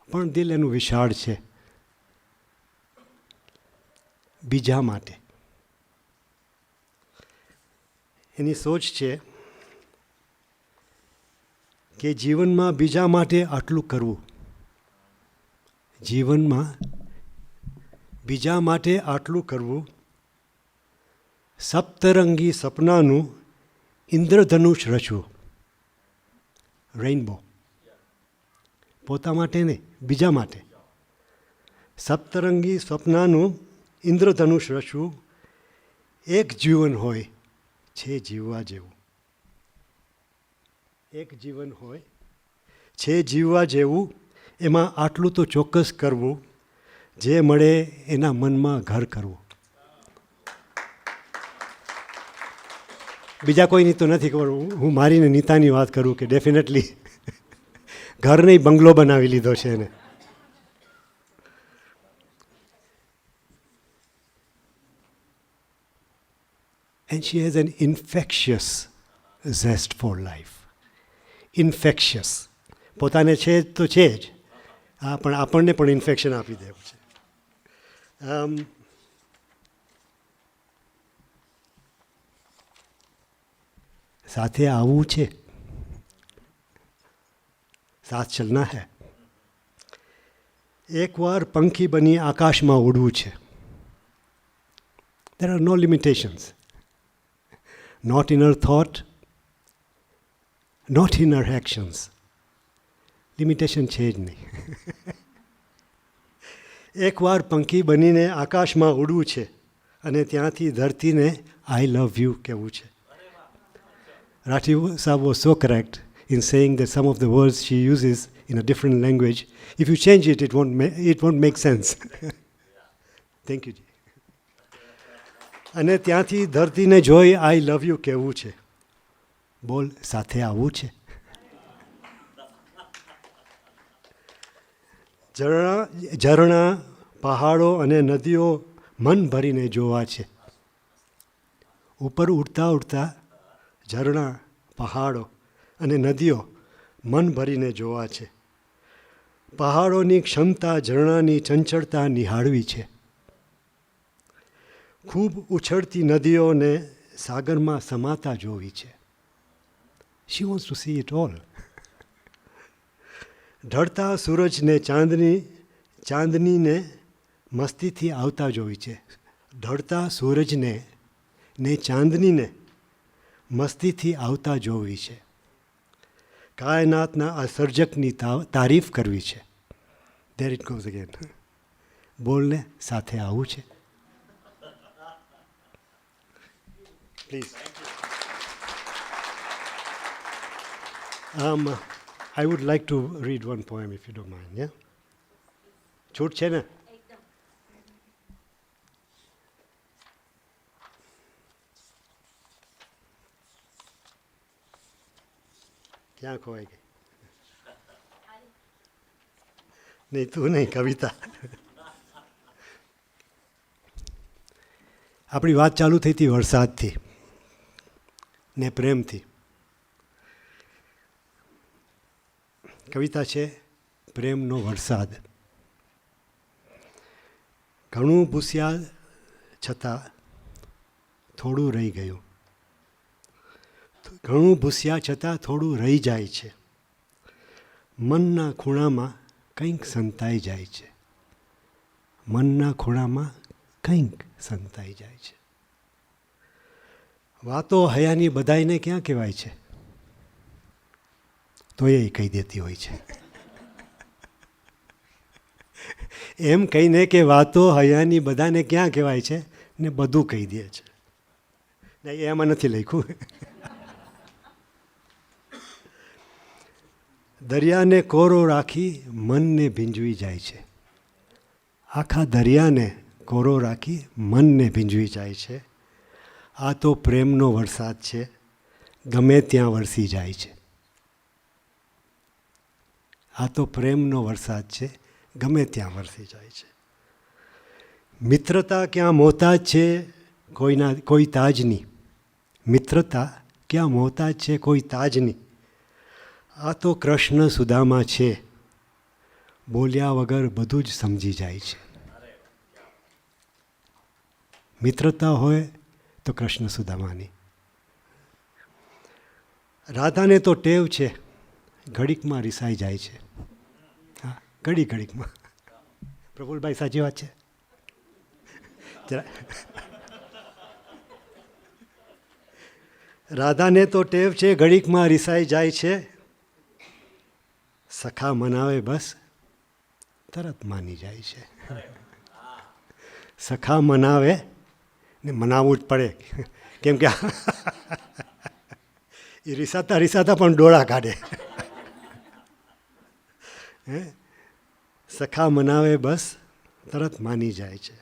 પણ દિલ એનું વિશાળ છે બીજા માટે. એની સોચ છે કે જીવનમાં બીજા માટે આટલું કરવું, જીવનમાં બીજા માટે આટલું કરવું, સપ્તરંગી સપનાનું ઇન્દ્રધનુષ રચવું. રેઇનબો પોતા માટે નહીં, બીજા માટે. સપ્તરંગી સ્વપ્નાનું ઇન્દ્રધનુષ રચવું. એક જીવન હોય છે જીવવા જેવું, એક જીવન હોય છે જીવવા જેવું, એમાં આટલું તો ચોક્કસ કરવું, જે મળે એના મનમાં ઘર કરવું. બીજા કોઈની તો નથી ખબર, હું મારીને નીતાની વાત કરું કે ડેફિનેટલી ઘર નહીં બંગલો બનાવી લીધો છે એને. And she has an infectious zest for life. Infectious. પોતાને છે તો છે જ, હા, પણ આપણને પણ ઇન્ફેક્શન આપી દે છે. સાથે આવવું છે, સાથ ચલના હૈ. એકવાર પંખી બની આકાશમાં ઉડવું છે. There are no limitations. Not in her thought, not in her actions. Limitation છે જ નહીં. એકવાર પંખી બનીને આકાશમાં ઉડવું છે અને ત્યાંથી ધરતીને આઈ લવ યુ કહેવું છે. રાઠી સાહેબ was so correct. in saying that some of the words she uses in a different language, if you change it, it won't make sense. Thank you. અને ત્યાંથી ધરતીને જોઈ આઈ લવ યુ કહેવું છે. બોલ સાથે આવવું છે. ઝરણા પહાડો અને નદીઓ મન ભરીને જોવા છે. ઉપર ઉડતા ઉડતા ઝરણા પહાડો અને નદીઓ મન ભરીને જોવા છે. પહાડોની ક્ષમતા ઝરણાની ચંચળતા નિહાળવી છે. ખૂબ ઉછળતી નદીઓને સાગરમાં સમાતા જોવી છે. She wants to see it all. ઢળતા સૂરજને ચાંદનીને મસ્તીથી આવતા જોવી છે. ઢળતા સૂરજને ચાંદનીને મસ્તીથી આવતા જોવી છે. કાયનાતના આ સર્જકની તારીફ કરવી છે. There it goes again. બોલને સાથે આવવું છે. Please. I would like to read one poem if you don't mind, yeah? છૂટ છે ને? ક્યાં ખોવાઈ ગઈ? નહીં તું નહીં, કવિતા. આપણી વાત ચાલુ થઈ હતી વરસાદથી ને પ્રેમથી. કવિતા છે પ્રેમનો વરસાદ. ઘણું ભૂસ્યા છતાં થોડું રહી ગયું. ઘણું ભૂસ્યા છતાં થોડું રહી જાય છે. મનના ખૂણામાં કંઈક સંતાઈ જાય છે. મનના ખૂણામાં કંઈક સંતાઈ જાય છે. વાતો હયાની બધાઈને ક્યાં કહેવાય છે? તો એ કહી દેતી હોય છે. એમ કહીને કે વાતો હયાની બધાને ક્યાં કહેવાય છે ને બધું કહી દે છે. એમાં નથી લખ્યું. દરિયાને કોરો રાખી મનને ભીંજવી જાય છે. આખા દરિયાને કોરો રાખી મનને ભીંજવી જાય છે. આ તો પ્રેમનો વરસાદ છે, ગમે ત્યાં વરસી જાય છે. આ તો પ્રેમનો વરસાદ છે, ગમે ત્યાં વરસી જાય છે. મિત્રતા ક્યાં મોહતાજ છે કોઈ તાજની. મિત્રતા ક્યાં મોહતાજ છે કોઈ તાજની. આ તો કૃષ્ણ સુદામા છે, બોલ્યા વગર બધું જ સમજી જાય છે. મિત્રતા હોય તો કૃષ્ણ સુદામાની. રાધાને તો ટેવ છે, ઘડીકમાં રિસાઈ જાય છે. હા, ઘડીકમાં. પ્રફુલભાઈ સાચી વાત છે. રાધાને તો ટેવ છે, ઘડીકમાં રિસાઈ જાય છે. સખા મનાવે બસ તરત માની જાય છે. સખા મનાવે ને મનાવવું જ પડે, કેમ કે એ રિસાતા પણ ડોળા કાઢે. સખા મનાવે બસ તરત માની જાય છે.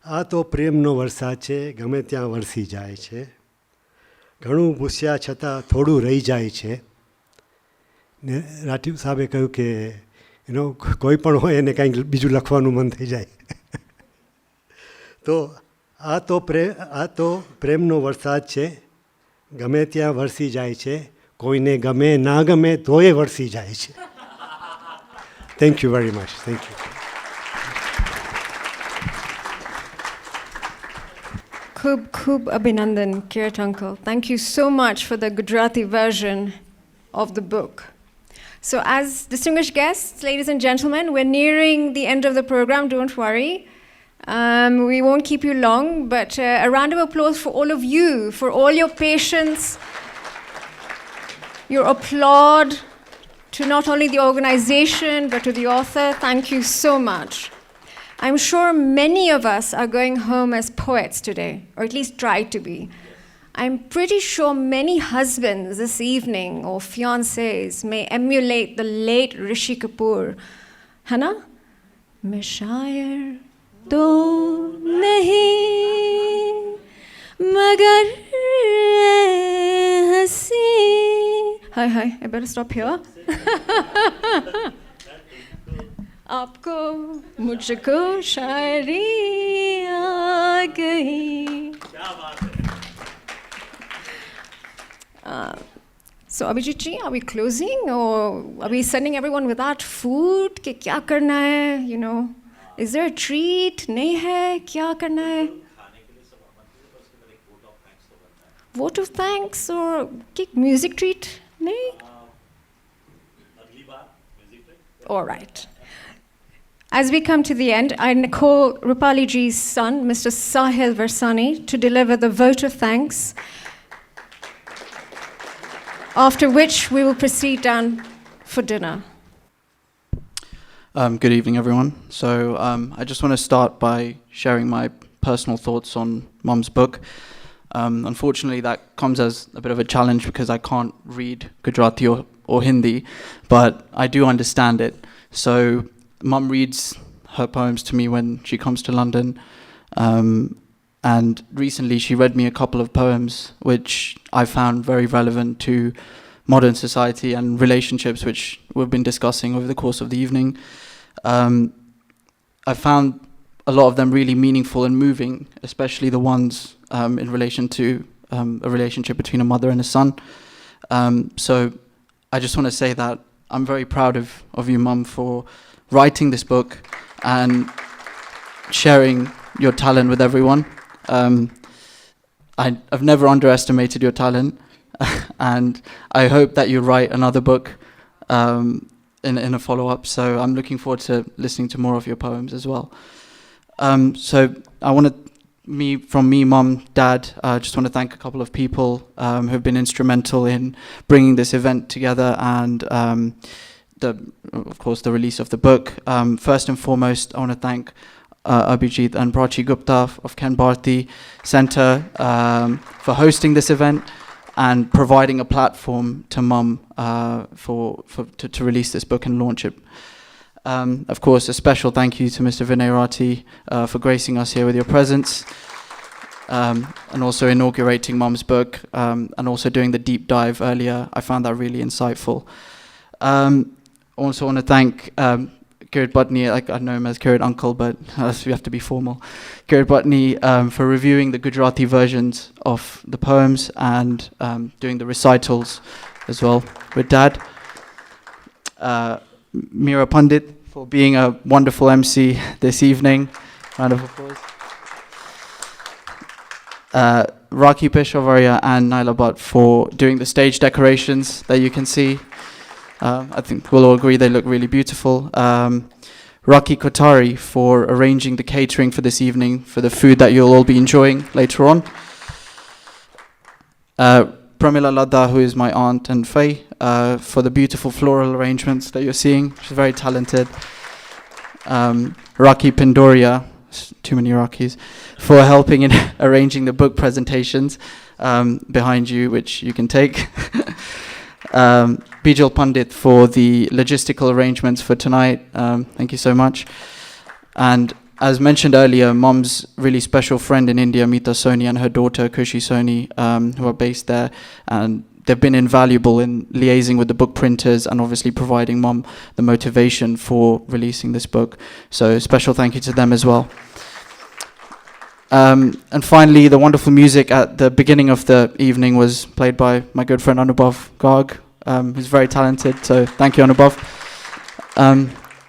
આ તો પ્રેમનો વરસાદ છે, ગમે ત્યાં વરસી જાય છે. ઘણું ભૂસ્યા છતાં થોડું રહી જાય છે. ને રાઠીવ સાહેબે કહ્યું કે કોઈ પણ હોય એને કાંઈક બીજું લખવાનું મન થઈ જાય. તો આ તો પ્રેમનો વરસાદ છે, ગમે ત્યાં વરસી જાય છે. કોઈને ગમે ના ગમે તોય વરસી જાય છે. Thank you very much. Thank you. Khub Abhinandan, Kirat uncle. Thank you so much for the Gujarati version of the book. So as distinguished guests, ladies and gentlemen, we're nearing the end of the program, don't worry. We won't keep you long, but a round of applause for all of you, for all your patience, your applaud to not only the organization, but to the author. Thank you so much. I'm sure many of us are going home as poets today, or at least try to be. I'm pretty sure many husbands this evening or fiancés may emulate the late Rishi Kapoor. है ना? मैं शायर तो नहीं मगर हंसी. Hi, I better stop here. आपको मुझको शायरी आ गई. So Abhijit ji, are we closing or are we sending everyone without food? कि क्या करना है? You know, is there a treat? नहीं है? क्या करना है? Vote of thanks or कि music treat? नहीं? All right. As we come to the end, I call Rupali ji's son, Mr. Sahil Versani, to deliver the vote of thanks, after which we will proceed down for dinner. Good evening, everyone. So I just want to start by sharing my personal thoughts on Mum's book. Unfortunately, that comes as a bit of a challenge because I can't read Gujarati or Hindi, but I do understand it. So Mum reads her poems to me when she comes to London, and recently she read me a couple of poems which I found very relevant to modern society and relationships, which we've been discussing over the course of the evening. I found a lot of them really meaningful and moving, especially the ones in relation to a relationship between a mother and a son. So I just want to say that I'm very proud of you, Mum, for writing this book and sharing your talent with everyone. I've never underestimated your talent, and I hope that you write another book in a follow-up. So I'm looking forward to listening to more of your poems as well. So I want to, from me, Mum, Dad, just want to thank a couple of people who have been instrumental in bringing this event together and of course, the release of the book. First and foremost, I want to thank Abhijit and Prachi Gupta of Ken Bharti Center for hosting this event and providing a platform to Mum to release this book and launch it. Of course, a special thank you to Mr. Vinay Rathi for gracing us here with your presence and also inaugurating Mum's book and also doing the deep dive earlier. I found that really insightful. Also want to thank Kirit Butney, I know him as Kirit Uncle, but we have to be formal. Kirit Butney for reviewing the Gujarati versions of the poems and doing the recitals as well with Dad. Meera Pandit for being a wonderful MC this evening. Round of applause. Rakhi Peshavaria and Naila Bhatt for doing the stage decorations that you can see. I think we'll all agree they look really beautiful. Rakhi Kotari for arranging the catering for this evening, for the food that you'll all be enjoying later on. Pramila Ladda, who is my aunt and Faye, for the beautiful floral arrangements that you're seeing. She's very talented. Rakhi Pindoria, too many Rakis, for helping in arranging the book presentations behind you, which you can take. Bijal Pandit for the logistical arrangements for tonight. Thank you so much. And as mentioned earlier, Mom's really special friend in India, Meeta Soni, and her daughter, Kushi Soni, who are based there. And they've been invaluable in liaising with the book printers and obviously providing Mom the motivation for releasing this book. So special thank you to them as well. And finally, the wonderful music at the beginning of the evening was played by my good friend Anubhav Garg, who's very talented. So thank you, Anubhav.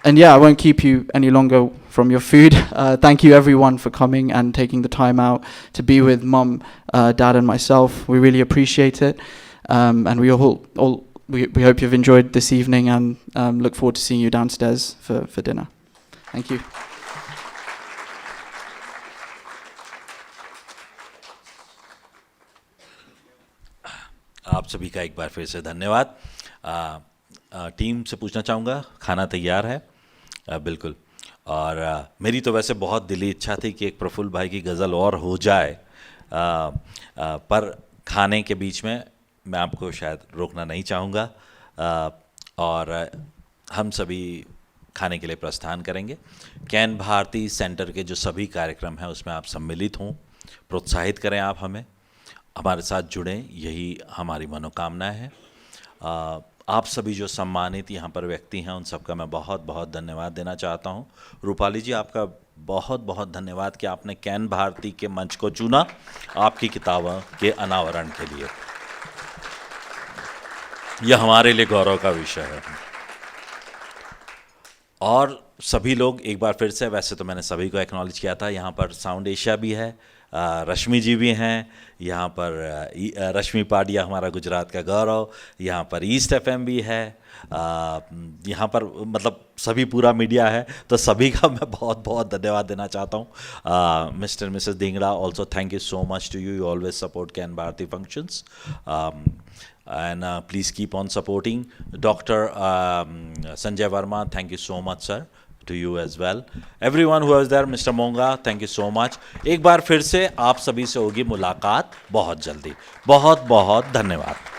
And yeah, I won't keep you any longer from your food. Thank you, everyone, for coming and taking the time out to be with Mum, Dad, and myself. We really appreciate it. And we hope you've enjoyed this evening and look forward to seeing you downstairs for dinner. Thank you. आप सभी का एक बार फिर से धन्यवाद। Team से पूछना चाहूँगा, खाना तैयार है? बिल्कुल। और मेरी तो वैसे बहुत दिली इच्छा थी कि एक प्रफुल्ल भाई की गज़ल और हो जाए, पर खाने के बीच में मैं आपको शायद रोकना नहीं चाहूँगा और हम सभी खाने के लिए प्रस्थान करेंगे। कैन भारती सेंटर के जो सभी कार्यक्रम हैं उसमें आप सम्मिलित हों, प्रोत्साहित करें, आप हमारे साथ जुड़ें, यही हमारी मनोकामना है। आप सभी जो सम्मानित यहाँ पर व्यक्ति हैं उन सबका मैं बहुत बहुत धन्यवाद देना चाहता हूँ। रूपाली जी, आपका बहुत बहुत धन्यवाद कि आपने कैन भारती के मंच को चुना आपकी किताबों के अनावरण के लिए। यह हमारे लिए गौरव का विषय है। और सभी लोग एक बार फिर से, वैसे तो मैंने सभी को एक्नॉलेज किया था, यहाँ पर साउंड एशिया भी है, रश्मि जी भी हैं यहाँ पर, रश्मि पाडिया हमारा गुजरात का गौरव, यहाँ पर ईस्ट एफएम भी है, यहाँ पर मतलब सभी पूरा मीडिया है, तो सभी का मैं बहुत बहुत धन्यवाद देना चाहता हूँ। Mr Mrs Dhingra, also thank you so much to you, you always support can Bharati functions and please keep on supporting. Dr. Sanjay Verma, thank you so much sir, to you as well. Everyone who was there, Mr. Monga, thank you so much. एक बार फिर से आप सभी से होगी मुलाकात बहुत जल्दी। बहुत बहुत धन्यवाद।